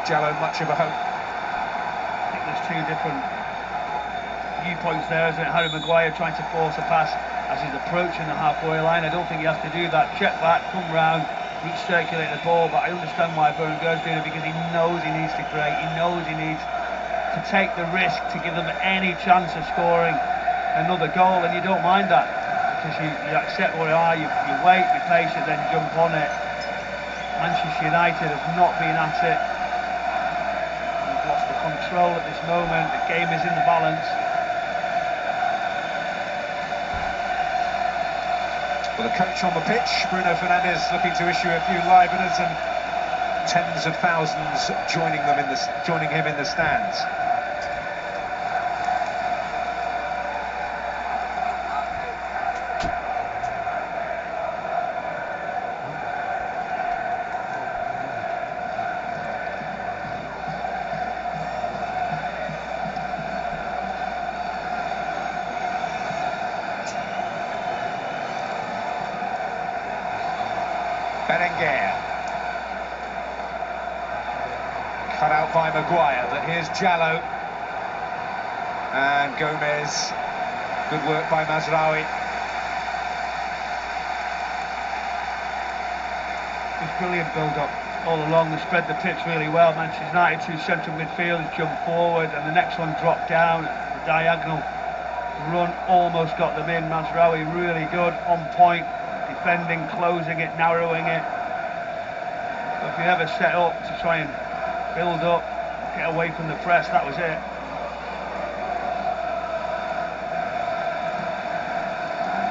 Speaker 1: Jallow much of a hope.
Speaker 2: I think there's two different viewpoints there, isn't it? Harry Maguire trying to force a pass as he's approaching the halfway line. I don't think he has to do that. Check back, come round, recirculate the ball, but I understand why Berenguer's doing it, because he knows he needs to create, he knows he needs to take the risk to give them any chance of scoring another goal, and you don't mind that, because you accept what you are, you wait, be patient, then jump on it. Manchester United have not been at it. They've lost the control at this moment. The game is in the balance.
Speaker 1: Well, the coach on the pitch, Bruno Fernandes, looking to issue a few liveners, and tens of thousands joining him in the stands. Berenguer. Cut out by Maguire, but here's Jallow. And Gomez. Good work by Mazraoui.
Speaker 2: It's brilliant build-up all along. They spread the pitch really well. Manchester United, 2 central midfielders jumped forward, and the next one dropped down. The diagonal run almost got them in. Mazraoui really good, on point. Defending, closing it, narrowing it. So if you ever set up to try and build up, get away from the press, that was it.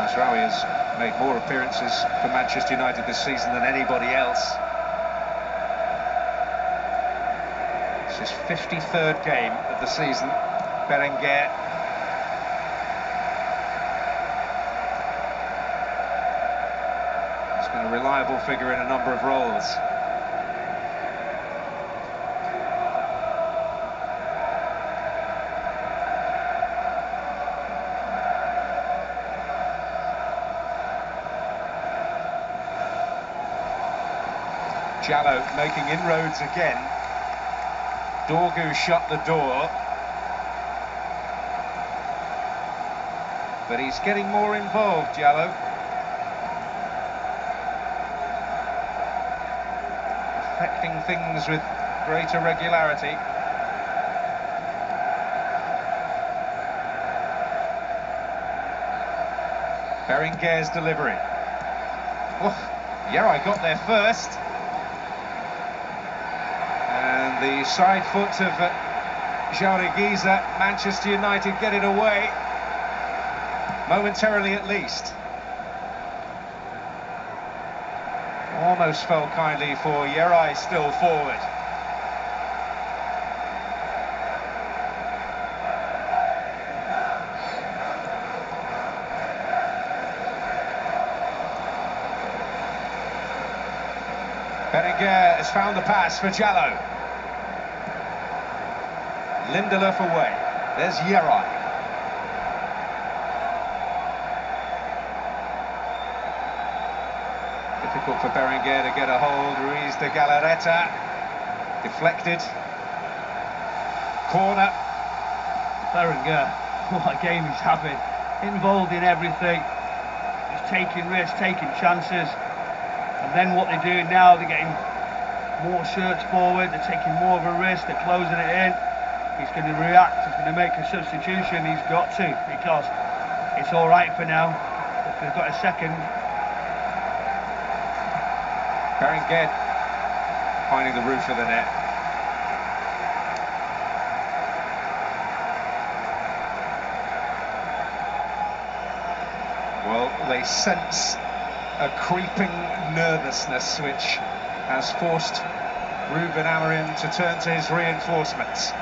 Speaker 1: Mazraoui has made more appearances for Manchester United this season than anybody else. It's his 53rd game of the season. Berenguer. A reliable figure in a number of roles. Jallow making inroads again. Dorgu shut the door. But he's getting more involved, Jallow. Affecting things with greater regularity. Berenguer's delivery. Oh, Yerai got there first. And the side foot of Jaureguiza. Manchester United get it away. Momentarily at least. Almost fell kindly for Yerai, still forward. Berenguer has found the pass for Jallo. Lindelof away. There's Yerai. Difficult for Berenguer to get a hold. Ruiz de Galarreta. Deflected. Corner.
Speaker 2: Berenguer, what a game he's having. Involved in everything. He's taking risks, taking chances. And then what they're doing now, they're getting more shirts forward, they're taking more of a risk, they're closing it in. He's going to react, he's going to make a substitution, he's got to, because it's all right for now. If they've got a second.
Speaker 1: Berenguer finding the roof of the net. Well, they sense a creeping nervousness which has forced Ruben Amorim to turn to his reinforcements.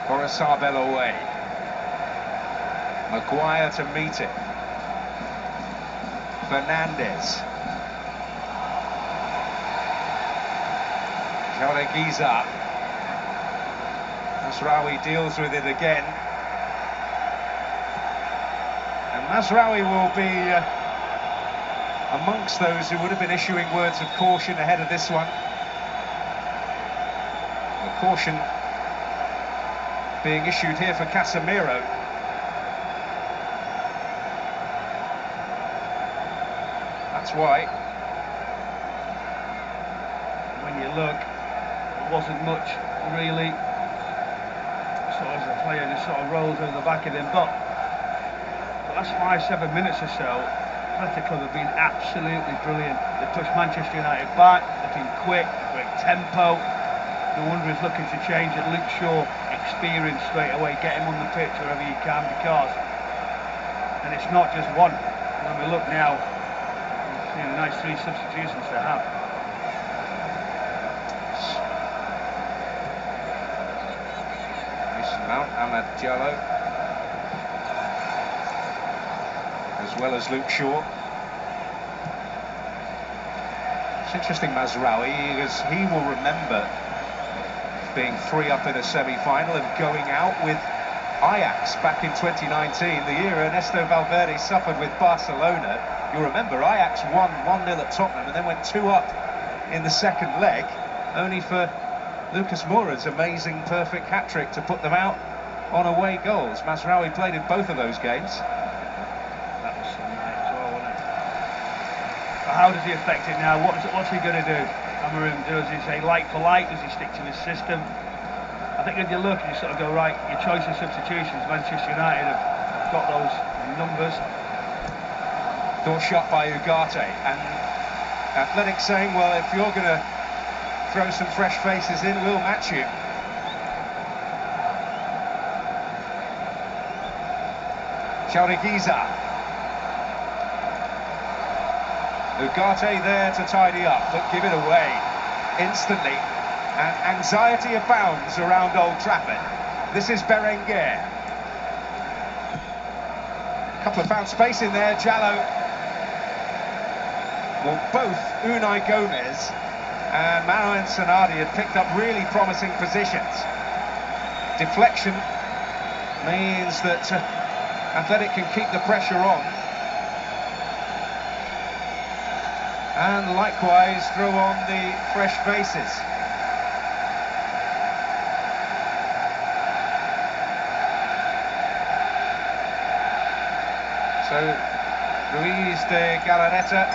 Speaker 1: Oyarzabal away. Maguire to meet it. Fernandez. Jaureguiza. Mazraoui deals with it again. And Mazraoui will be amongst those who would have been issuing words of caution ahead of this one. The caution being issued here for Casemiro. That's why.
Speaker 2: When you look, it wasn't much really. So as the player just sort of rolls over the back of him, but the last 5-7 minutes or so, Athletic Club have been absolutely brilliant. They pushed Manchester United back, they've been quick, great tempo. No wonder he's looking to change it. Luke Shaw, experience straight away, get him on the pitch wherever you can, because, and it's not just one. When we look now, you know, nice 3 substitutions to have.
Speaker 1: Mason Mount, Amad Diallo, as well as Luke Shaw. It's interesting, Mazraoui, because he will remember being 3 up in a semi-final and going out with Ajax back in 2019, the year Ernesto Valverde suffered with Barcelona. You'll remember Ajax won 1-0 at Tottenham and then went 2 up in the second leg, only for Lucas Moura's amazing perfect hat-trick to put them out on away goals. Mazraoui played in both of those games.
Speaker 2: That was some night as well, wasn't it? But how does he affect it now? What's he going to do? Amorim, does he say like for like? Does he stick to his system? I think if you look, you sort of go, right, your choice of substitutions, Manchester United have got those numbers.
Speaker 1: Thought shot by Ugarte, and Athletic saying, well, if you're going to throw some fresh faces in, we'll match you. Jaureguiza. Ugarte there to tidy up, but give it away instantly. And anxiety abounds around Old Trafford. This is Berenguer. A couple of found space in there, Jallo. Well, both Unai Gomez and Marouane Sanadi had picked up really promising positions. Deflection means that Athletic can keep the pressure on. And likewise throw on the fresh faces. So Ruiz de Galarreta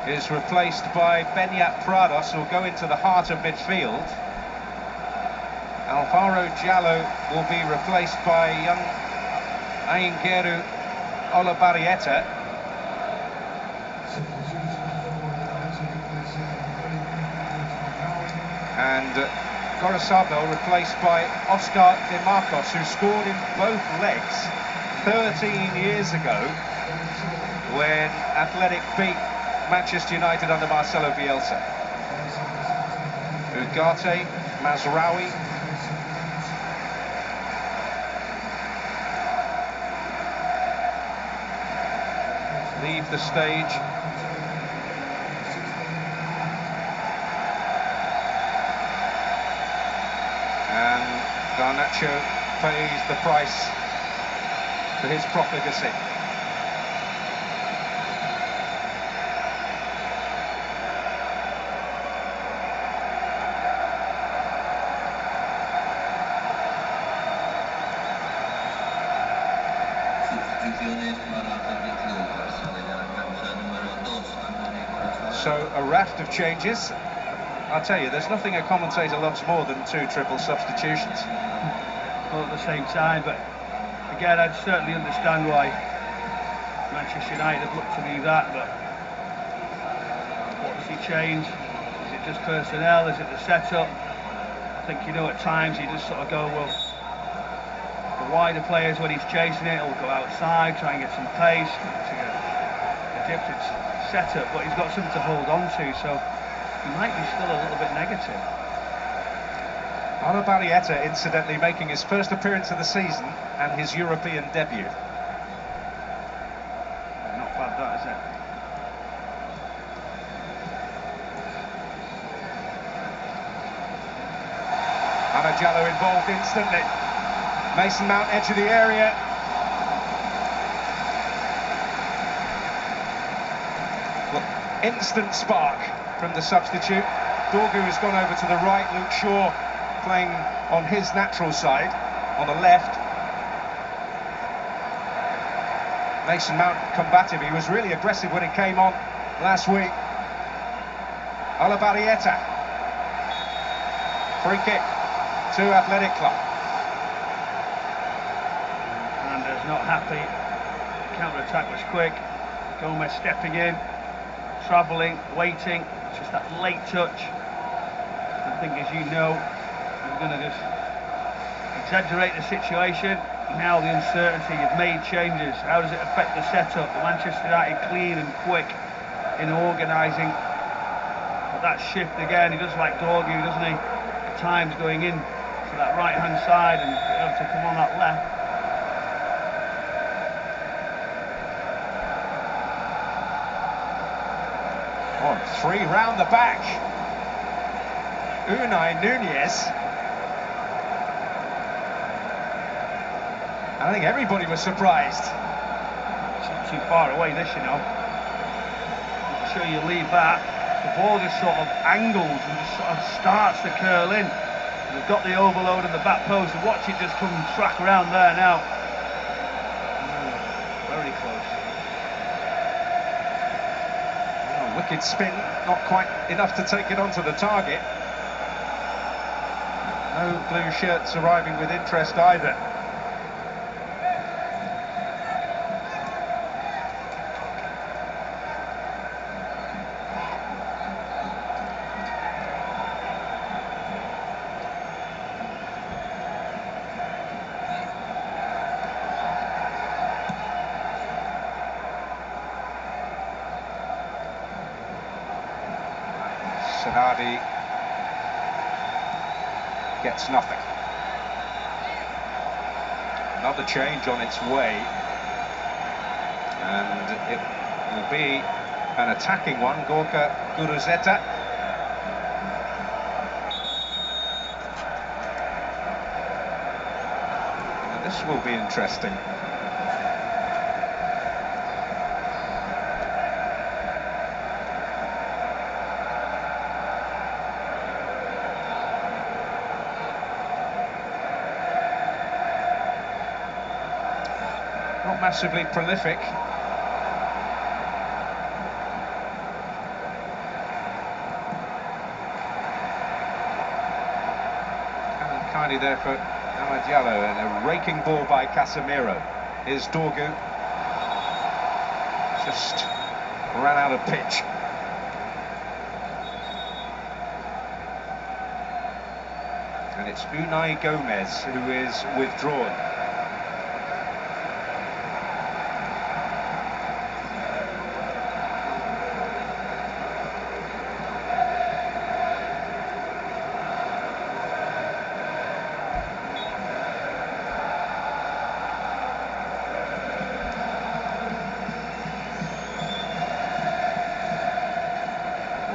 Speaker 1: is replaced by Beñat Prados, who will go into the heart of midfield. Alvaro Jallo will be replaced by young Aingeru Olabarrieta. And Gorosabel replaced by Oscar de Marcos, who scored in both legs 13 years ago when Athletic beat Manchester United under Marcelo Bielsa. Ugarte, Mazraoui, leave the stage. And Garnacho pays the price for his profligacy. So a raft of changes. I'll tell you, there's nothing a commentator loves more than two triple substitutions.
Speaker 2: All at the same time, but again, I'd certainly understand why Manchester United have looked to do that, but what does he change? Is it just personnel? Is it the setup? I think, you know, at times you just sort of go, well, the wider players, when he's chasing it, he'll go outside, try and get some pace, to a different setup, but he's got something to hold on to, so he might be still a little bit negative.
Speaker 1: Olabarrieta, incidentally, making his first appearance of the season and his European debut.
Speaker 2: Not bad, that, is it?
Speaker 1: Amad Diallo involved instantly. Mason Mount, edge of the area. Well, instant spark from the substitute. Dorgu has gone over to the right. Luke Shaw playing on his natural side, on the left. Mason Mount combative. He was really aggressive when he came on last week. Olabarrieta. Free kick to Athletic Club.
Speaker 2: Fernandez not happy. Counter-attack was quick. Gomez stepping in, travelling, waiting. It's just that late touch. I think, as you know, you're going to just exaggerate the situation. Now the uncertainty, you've made changes. How does it affect the setup? The Manchester United clean and quick in organising. But that shift again, he does like Dorgu, doesn't he? At times going in to that right-hand side and be able to come on that left.
Speaker 1: On three round the back. Unai Nunez. I think everybody was surprised.
Speaker 2: It's not too far away, this, you know. I'm sure you leave that. The ball just sort of angles and just sort of starts to curl in. They've got the overload in the back post, and watch it just come and track around there now. Very close.
Speaker 1: Oh, wicked spin, not quite enough to take it onto the target. No blue shirts arriving with interest either. Sanadi gets nothing. Another change on its way, and it will be an attacking one. Gorka Guruzeta. And this will be interesting. Not massively prolific. Kindly there for Amad Diallo, and a raking ball by Casemiro. Here's Dorgu. Just ran out of pitch. And it's Unai Gomez who is withdrawn.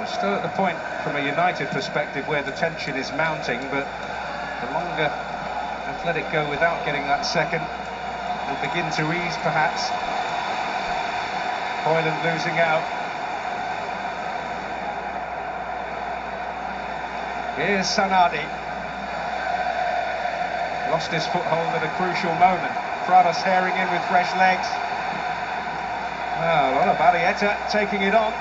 Speaker 1: Still at the point from a United perspective where the tension is mounting, but the longer Athletic go without getting that second, will begin to ease perhaps. Højlund losing out. Here's Sanadi. Lost his foothold at a crucial moment. Prados herring in with fresh legs. Well, Barrieta taking it on.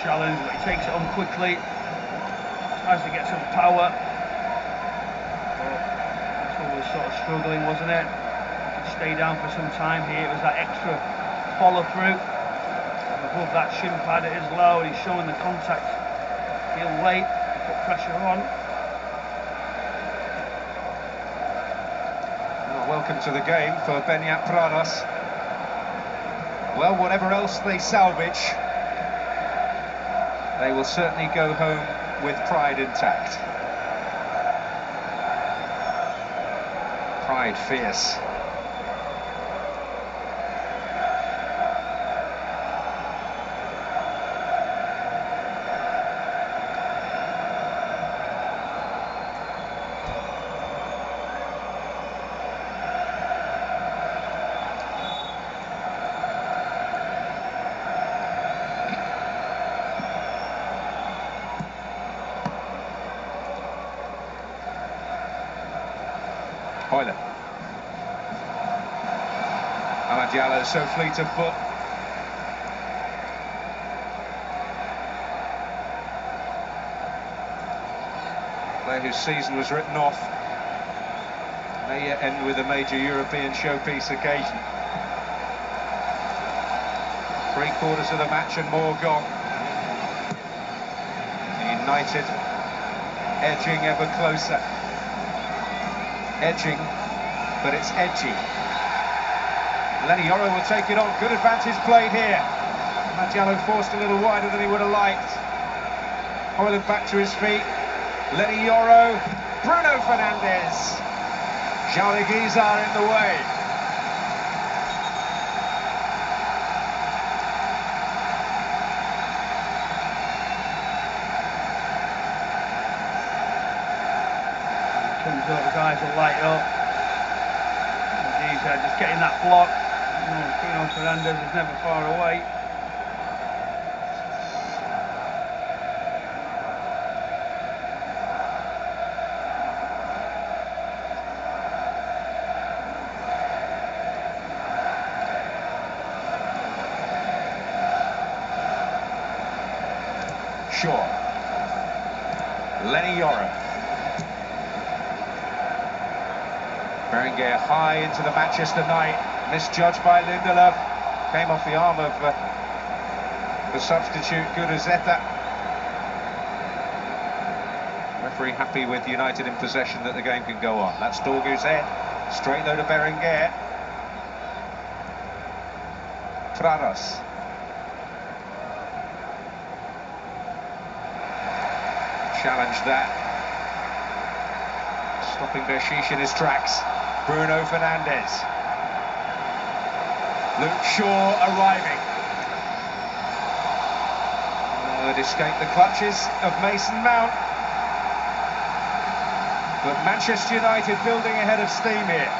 Speaker 2: Challenge, but he takes it on quickly, tries to get some power, but that's what was sort of struggling, wasn't it? He could stay down for some time here. It was that extra follow through above that shin pad. It is low, and he's showing the contact. Feel late, put pressure on.
Speaker 1: Well, welcome to the game for Beñat Prados. Well, whatever else they salvage, they will certainly go home with pride intact. Pride fierce. Højlund. Amad Diallo so fleet of foot. Player whose season was written off. May yet end with a major European showpiece occasion. 3/4 of the match and more gone. United edging ever closer. Edging, but it's edgy. Leny Yoro will take it on. Good advantage played here. Amad Diallo forced a little wider than he would have liked. Højlund back to his feet. Leny Yoro. Bruno Fernandes. Jauregui Gizar in the way.
Speaker 2: The guys will light up. He's just getting that block. Bruno Fernandes is never far away.
Speaker 1: Shaw. Leny Yoro. Berenguer high into the Manchester night, misjudged by Lindelof, came off the arm of the substitute Guruzzeta. Referee happy with United in possession, that the game can go on. That's Dorgu's head, straight though to Berenguer. Prados. Challenge that. Stopping Bershish in his tracks. Bruno Fernandes. Luke Shaw arriving. It escaped the clutches of Mason Mount. But Manchester United building ahead of steam here.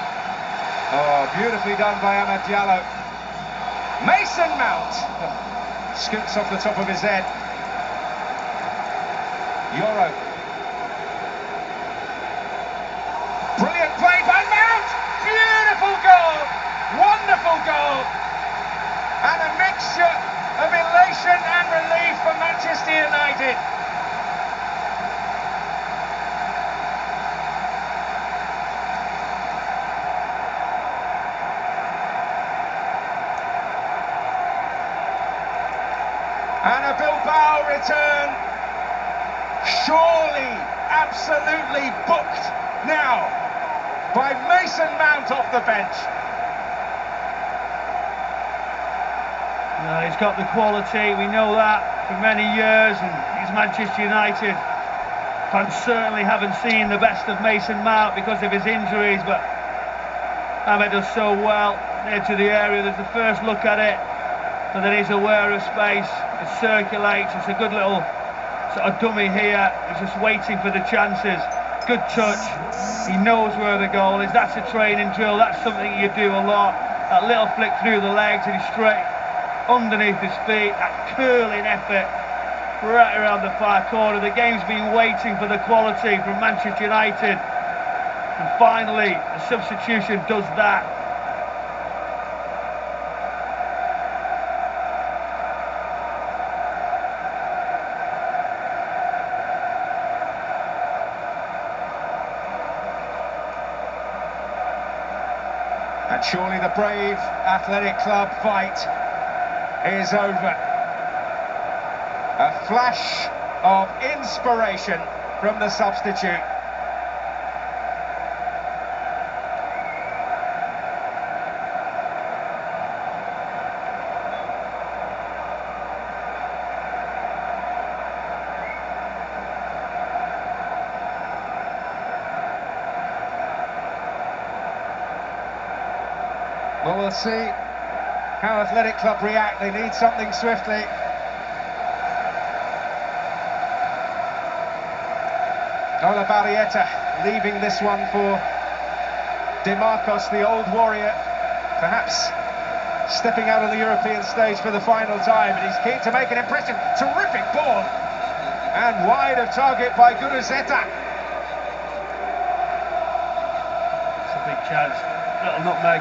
Speaker 1: Oh, beautifully done by Amad Diallo. Mason Mount scoots off the top of his head. Yoro. Brilliant play by Mount! Beautiful goal! Wonderful goal! And a mixture of elation and relief for Manchester United. And a Bilbao return, surely absolutely booked now by Mason Mount off the bench.
Speaker 2: He's got the quality, we know that for many years, and he's Manchester United. Fans certainly haven't seen the best of Mason Mount because of his injuries, but Ahmed does so well near to the area. There's the first look at it, and then he's aware of space. It circulates. It's a good little sort of dummy here. He's just waiting for the chances. Good touch. He knows where the goal is. That's a training drill. That's something you do a lot. That little flick through the legs and he's straight underneath his feet. That curling effort right around the far corner. The game's been waiting for the quality from Manchester United. And finally, the substitution does that.
Speaker 1: And surely the brave Athletic Club fight is over. A flash of inspiration from the substitute. Well, we'll see how Athletic Club react. They need something swiftly. Ola Barrieta leaving this one for DeMarcos, the old warrior, perhaps stepping out on the European stage for the final time, and he's keen to make an impression. Terrific ball, and wide of target by Guruceta.
Speaker 2: It's a big chance, little nutmeg.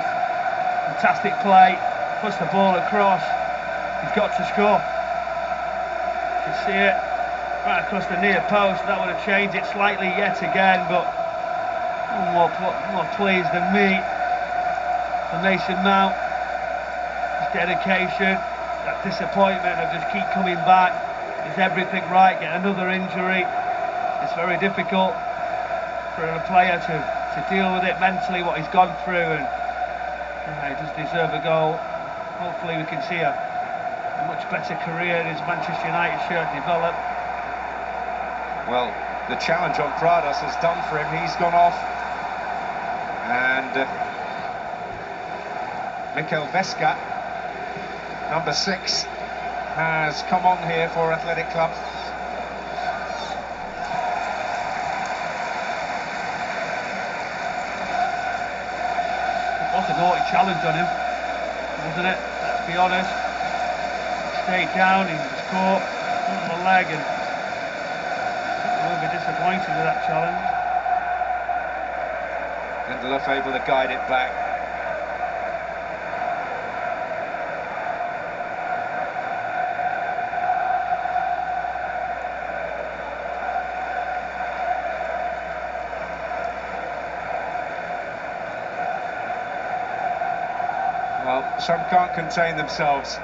Speaker 2: Fantastic play, puts the ball across. He's got to score. You can see it right across the near post. That would have changed it slightly yet again, but more pleased than me for Mason Mount. His dedication, that disappointment of just keep coming back. Is everything right? Get another injury. It's very difficult for a player to deal with it mentally, what he's gone through, and he does deserve a goal. Hopefully we can see a much better career in his Manchester United shirt develop.
Speaker 1: Well, the challenge on Prados has done for him. He's gone off, and Mikel Vesca, number 6, has come on here for Athletic Club.
Speaker 2: What a naughty challenge on him, wasn't it? Let's be honest. Stayed down, he was caught on the leg, and we'll be disappointed with that challenge.
Speaker 1: Lindelof able to guide it back. Well, some can't contain themselves.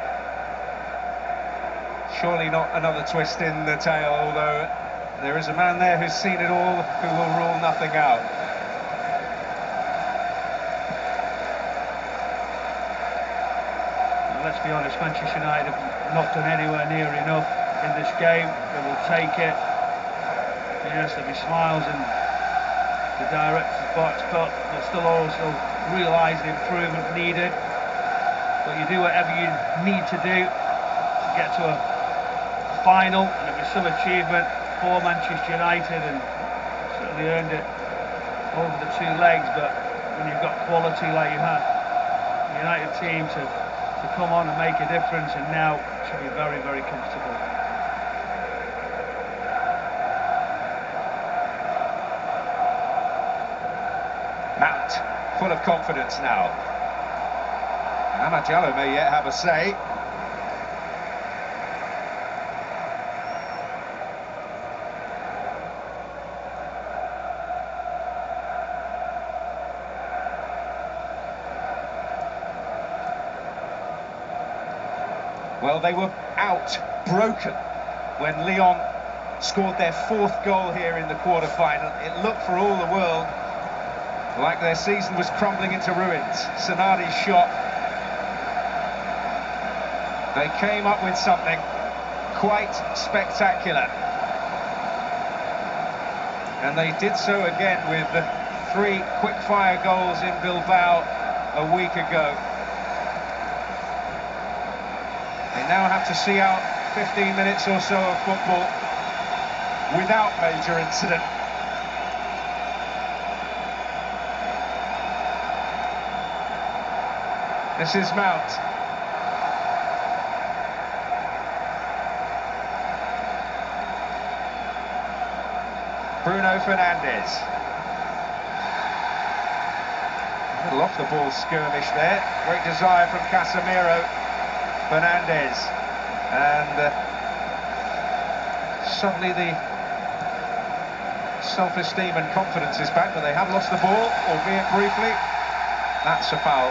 Speaker 1: Surely not another twist in the tail, although there is a man there who's seen it all, who will rule nothing out.
Speaker 2: Well, let's be honest, Manchester United have not done anywhere near enough in this game. They will take it. Yes, there'll be smiles in the director's box, but they'll still also realise the improvement needed. But you do whatever you need to do to get to a final, and it was some achievement for Manchester United, and certainly earned it over the 2 legs. But when you've got quality like you have, the United team to to come on and make a difference, and now should be very, very comfortable.
Speaker 1: Mount, full of confidence now. Amad Diallo may yet have a say. Well, they were out, broken, when Lyon scored their 4th goal here in the quarter-final. It looked for all the world like their season was crumbling into ruins. Sanadi's shot. They came up with something quite spectacular. And they did so again with the 3 quick-fire goals in Bilbao a week ago. They now have to see out 15 minutes or so of football without major incident. This is Mount. Bruno Fernandes. A little off the ball skirmish there. Great desire from Casemiro. Fernandes, and suddenly the self-esteem and confidence is back, but they have lost the ball, albeit briefly. That's a foul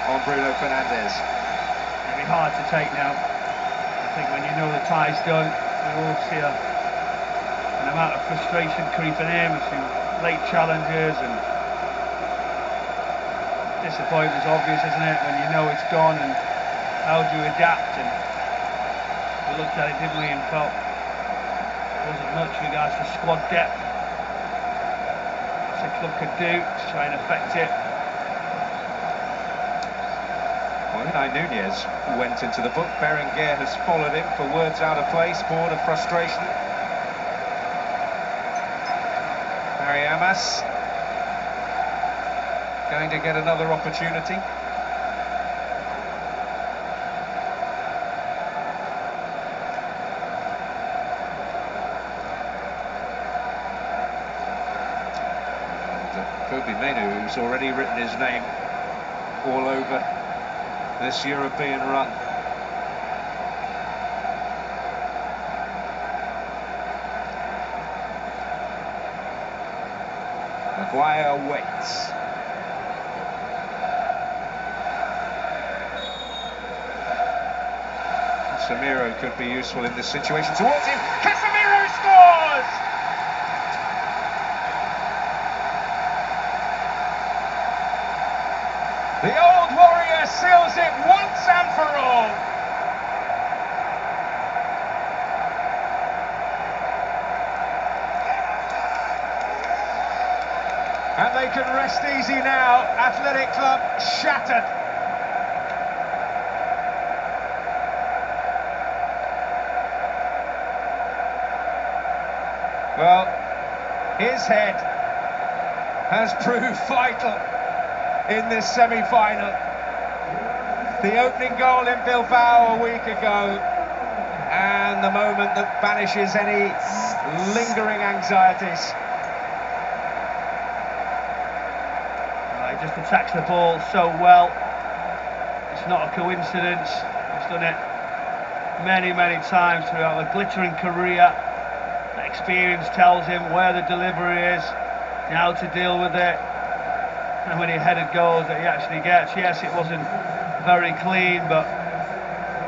Speaker 1: on Bruno Fernandes.
Speaker 2: It'll be hard to take now. I think when you know the tie's done, we all see an amount of frustration creeping in with some late challenges, and disappointment's obvious, isn't it, when you know it's gone, and how do you adapt? And we looked at it, didn't we, and felt there wasn't much regards to squad depth what the club could do to try and affect it.
Speaker 1: Well, Unai Nunez went into the book. Berenguer has followed him for words out of place, bored of frustration. Harry Amas going to get another opportunity. Kobbie Mainoo, who's already written his name all over this European run. Maguire waits. Casemiro could be useful in this situation. Towards him, Casemiro scores! The old warrior seals it once and for all. And they can rest easy now. Athletic Club shattered. Well, his head has proved vital in this semi-final. The opening goal in Bilbao a week ago, and the moment that banishes any lingering anxieties.
Speaker 2: He just attacks the ball so well. It's not a coincidence. He's done it many, many times throughout a glittering career. The experience tells him where the delivery is, how to deal with it. How many headed goals that he actually gets. Yes, it wasn't very clean, but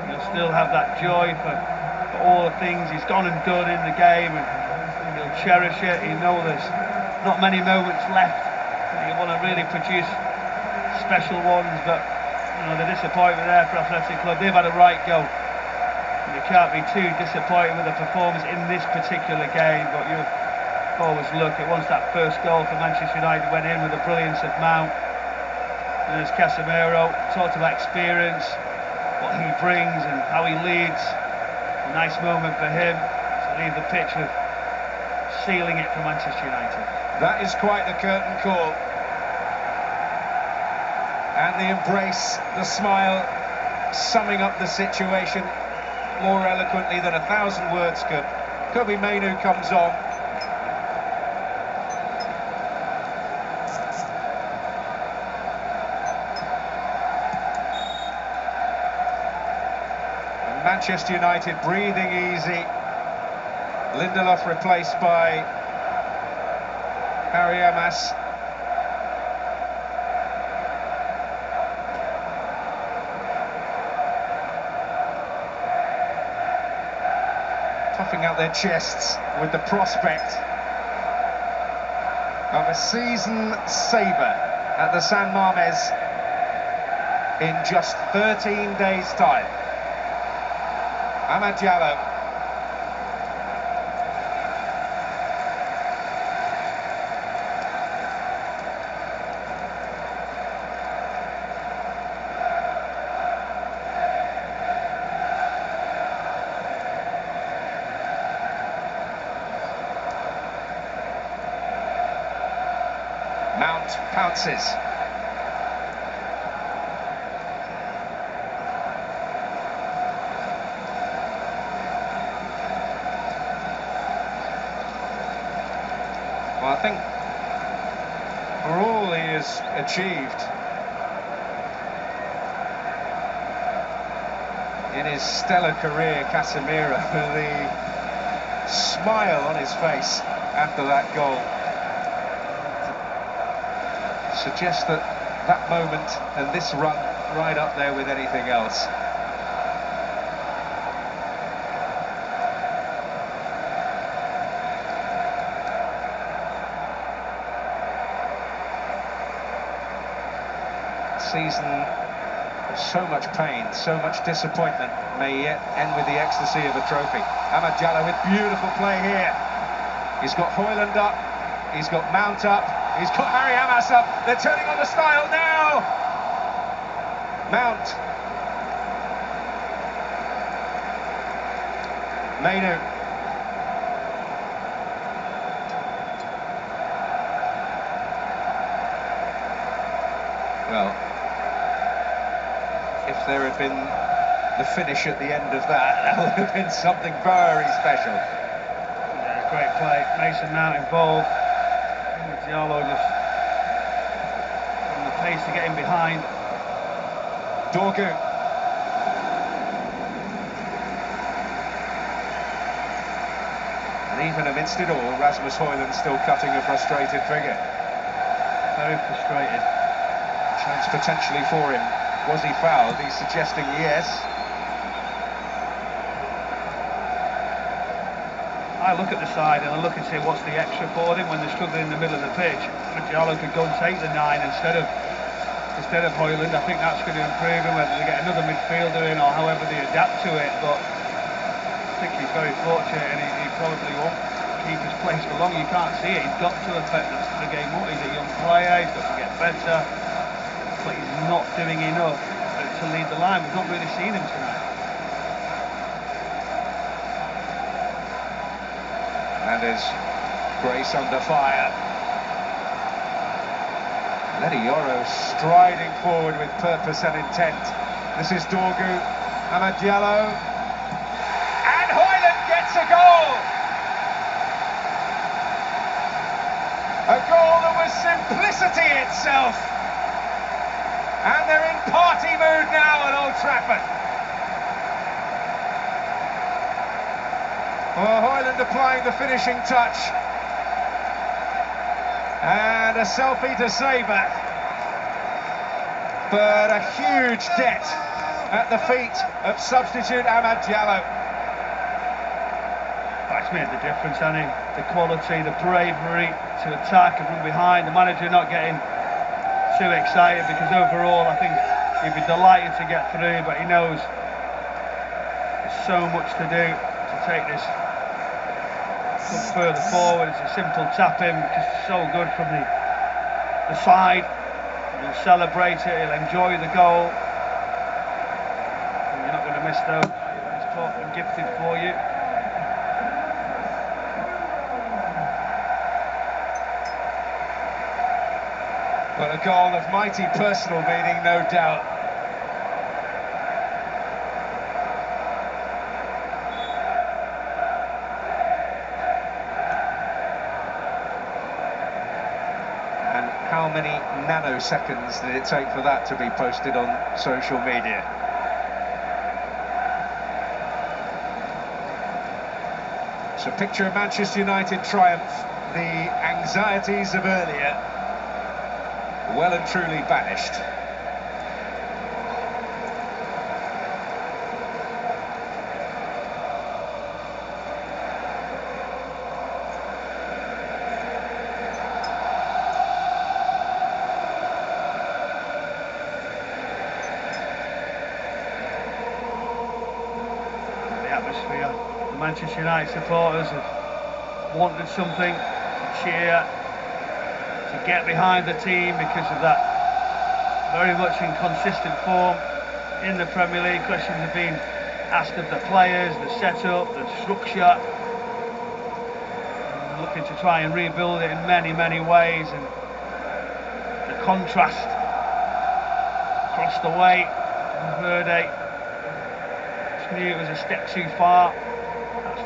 Speaker 2: he'll still have that joy for all the things he's gone and done in the game, and he'll cherish it. He knows there's not many moments left, and you want to really produce special ones, but you know, the disappointment there for Athletic Club. They've had a right go, and you can't be too disappointed with the performance in this particular game, but you always look at once that first goal for Manchester United went in with the brilliance of Mount, and there's Casemiro. Talked about experience, what he brings and how he leads. A nice moment for him to leave the pitch with sealing it for Manchester United.
Speaker 1: That is quite the curtain call. And the embrace, the smile summing up the situation more eloquently than 1,000 words could. Kobbie Mainoo comes on. And Manchester United breathing easy. Lindelof replaced by Harry Amas. Puffing out their chests with the prospect of a season saver at the San Mamés in just 13 days' time. Amad Diallo. Mount pounces. Well, I think for all he has achieved in his stellar career, Casemiro, the smile on his face after that goal suggests that that moment and this run right up there with anything else. Season of so much pain, so much disappointment may yet end with the ecstasy of a trophy. Amad Diallo with beautiful play here. He's got Højlund up, he's got Mount up, he's got Harry Amas up. They're turning on the style now. Mount. Mainoo. Well, if there had been the finish at the end of that would have been something very special.
Speaker 2: Yeah, great play. Mason Mount involved. Diallo just on the pace to get him behind.
Speaker 1: Dorgu. And even amidst it all, Rasmus Højlund still cutting a frustrated figure.
Speaker 2: Very frustrated.
Speaker 1: Chance potentially for him. Was he fouled? He's suggesting yes.
Speaker 2: I look at the side and I look and say what's the extra for them when they're struggling in the middle of the pitch. Diallo could go and take the 9 instead of Højlund. I think that's going to improve him, whether they get another midfielder in or however they adapt to it. But I think he's very fortunate and he probably won't keep his place for long. You can't see it. He's got to affect the game more. He's a young player. He's got to get better. But he's not doing enough to lead the line. We've not really seen him tonight.
Speaker 1: And is Grace under fire. Leny Yoro striding forward with purpose and intent. This is Dorgu, Amad Diallo, and Højlund gets a goal! A goal that was simplicity itself. And they're in party mood now at Old Trafford. Well, Højlund applying the finishing touch. And a selfie to savour. But a huge debt at the feet of substitute Amad Diallo.
Speaker 2: That's made the difference, hasn't it? The quality, the bravery to attack and from behind. The manager not getting too excited because overall I think he'd be delighted to get through, but he knows there's so much to do to take this further forward. It's a simple tap in, just so good from the side. He'll celebrate it, he'll enjoy the goal. And you're not going to miss those. It's caught and gifted for you. Well, a goal of mighty personal meaning, no doubt.
Speaker 1: nanoseconds did it take for that to be posted on social media. So picture a Manchester United triumph, the anxieties of earlier well and truly banished.
Speaker 2: Manchester United supporters have wanted something to cheer, to get behind the team because of that very much inconsistent form in the Premier League. Questions have been asked of the players, the setup, the structure. They're looking to try and rebuild it in many, many ways, and the contrast across the way from Verde just knew it was a step too far.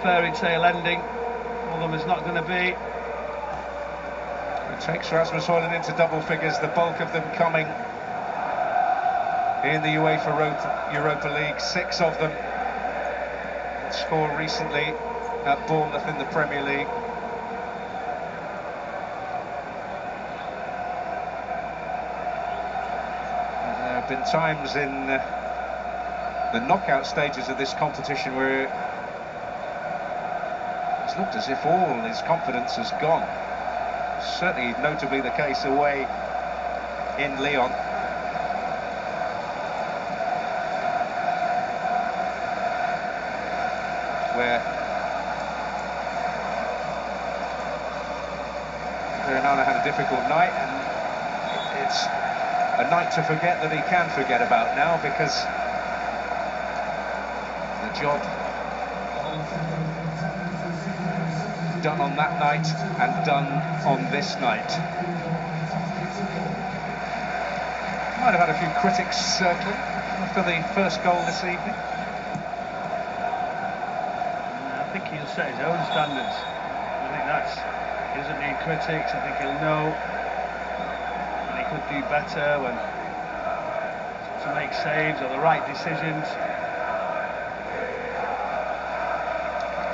Speaker 2: Fairy tale ending for them is not going to be.
Speaker 1: It takes Rasmus Højlund into double figures, the bulk of them coming in the UEFA Europa League, 6 of them scored recently at Bournemouth in the Premier League. And there have been times in the knockout stages of this competition where it's looked as if all his confidence has gone. Certainly notably the case away in Lyon. Where Onana had a difficult night, and it's a night to forget that he can forget about now, because the job done on that night and done on this night. Might have had a few critics circling after the first goal this evening.
Speaker 2: I think he'll set his own standards. I think he doesn't need critics. I think he'll know when he could do better, when to make saves or the right decisions.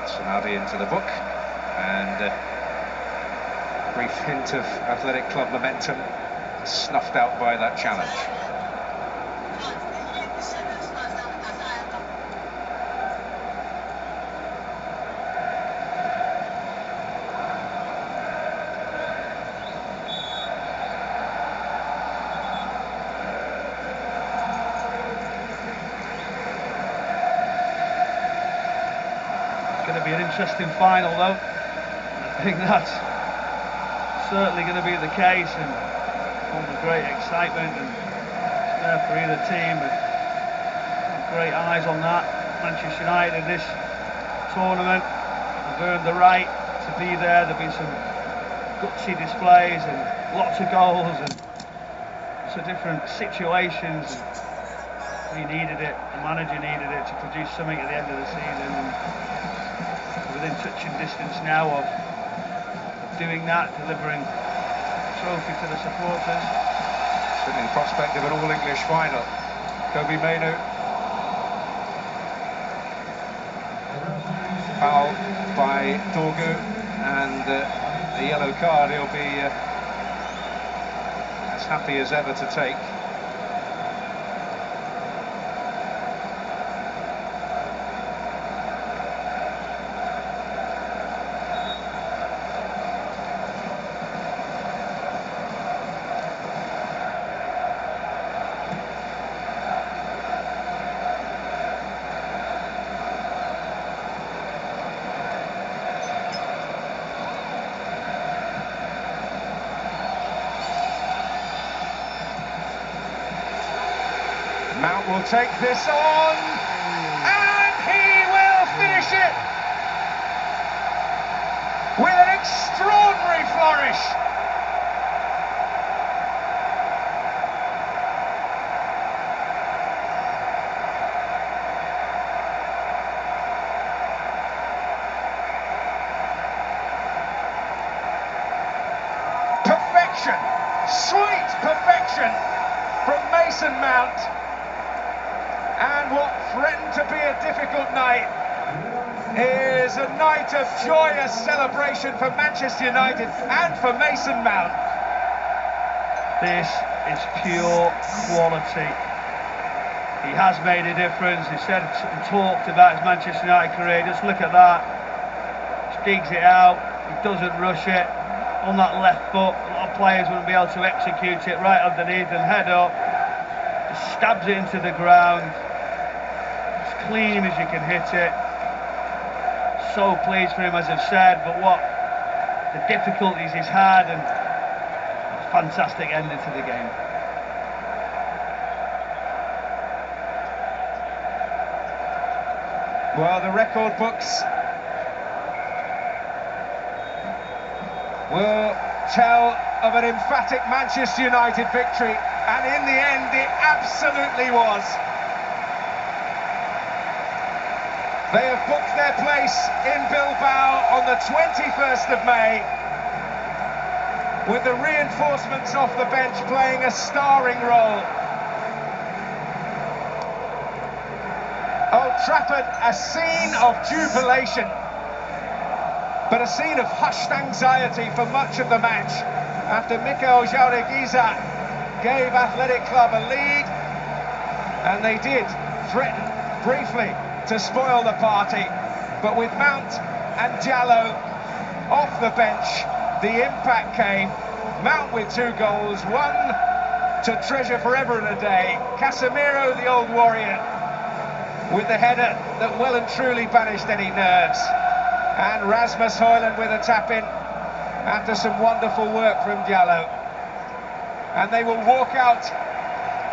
Speaker 1: Sonabi into the book. And a brief hint of Athletic Club momentum snuffed out by that challenge.
Speaker 2: It's going to be an interesting final, though. I think that's certainly going to be the case, and all the great excitement and there for either team, and great eyes on that. Manchester United in this tournament have earned the right to be there. There've been some gutsy displays and lots of goals and lots of different situations. We needed it, the manager needed it to produce something at the end of the season, and within touching distance now of doing that, delivering a trophy to the supporters.
Speaker 1: Certainly the prospect of an all-English final. Kobbie Mainoo. Foul by Dorgu, and a yellow card he'll be as happy as ever to take. Mount will take this on, and he will finish it with an extraordinary flourish. Perfection, Sweet perfection from Mason Mount. And what threatened to be a difficult night is a night of joyous celebration for Manchester United and for Mason Mount.
Speaker 2: This is pure quality. He has made a difference. He said and talked about his Manchester United career. Just look at that. Just digs it out. He doesn't rush it. On that left foot, a lot of players wouldn't be able to execute it right underneath and head up. Just stabs it into the ground. As clean as you can hit it. So pleased for him, as I've said, but what the difficulties he's had, and a fantastic ending to the game.
Speaker 1: Well, the record books will tell of an emphatic Manchester United victory, and in the end it absolutely was. They have booked their place in Bilbao on the 21st of May, with the reinforcements off the bench playing a starring role. Old Trafford, a scene of jubilation, but a scene of hushed anxiety for much of the match after Mikel Jaureguiza gave Athletic Club a lead, and they did threaten briefly to spoil the party, but with Mount and Diallo off the bench, the impact came. Mount with 2 goals, one to treasure forever and a day. Casemiro, the old warrior, with the header that well and truly banished any nerves. And Rasmus Højlund with a tap-in after some wonderful work from Diallo. And they will walk out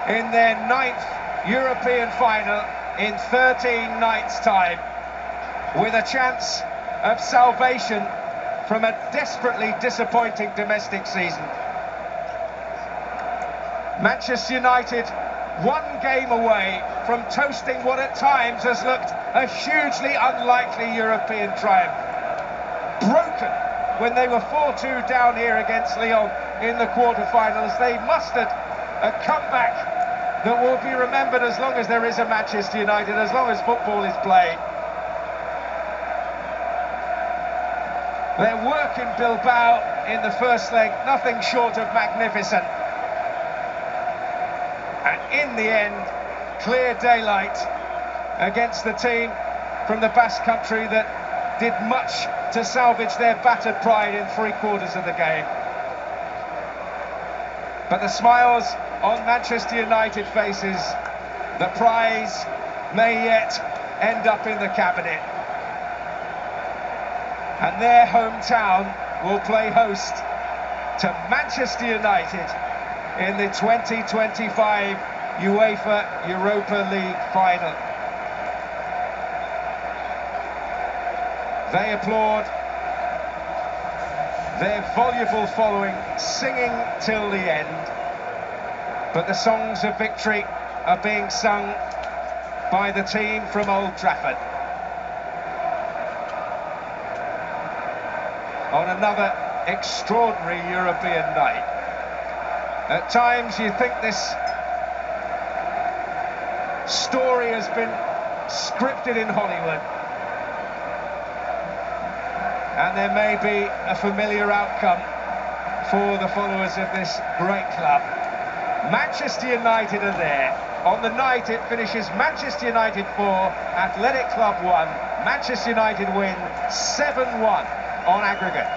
Speaker 1: in their 9th European final in 13 nights' time, with a chance of salvation from a desperately disappointing domestic season. Manchester United 1 game away from toasting what at times has looked a hugely unlikely European triumph. Broken when they were 4-2 down here against Lyon in the quarter-finals, they mustered a comeback that will be remembered as long as there is a Manchester United, as long as football is played. Their work in Bilbao in the first leg, nothing short of magnificent. And in the end, clear daylight against the team from the Basque Country that did much to salvage their battered pride in 3/4 of the game. But the smiles on Manchester United faces, the prize may yet end up in the cabinet. And their hometown will play host to Manchester United in the 2025 UEFA Europa League final. They applaud, their voluble following singing till the end, but the songs of victory are being sung by the team from Old Trafford. On another extraordinary European night. At times you think this story has been scripted in Hollywood, and there may be a familiar outcome for the followers of this great club. Manchester United are there. On the night it finishes Manchester United 4, Athletic Club 1. Manchester United win 7-1 on aggregate.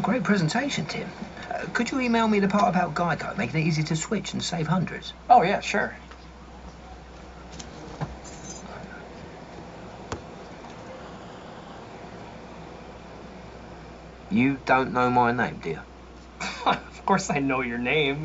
Speaker 3: Great presentation, Tim. Could you email me the part about Geico, making it easy to switch and save hundreds?
Speaker 8: Oh, yeah, sure.
Speaker 3: You don't know my name, dear.
Speaker 4: Of course I know your name.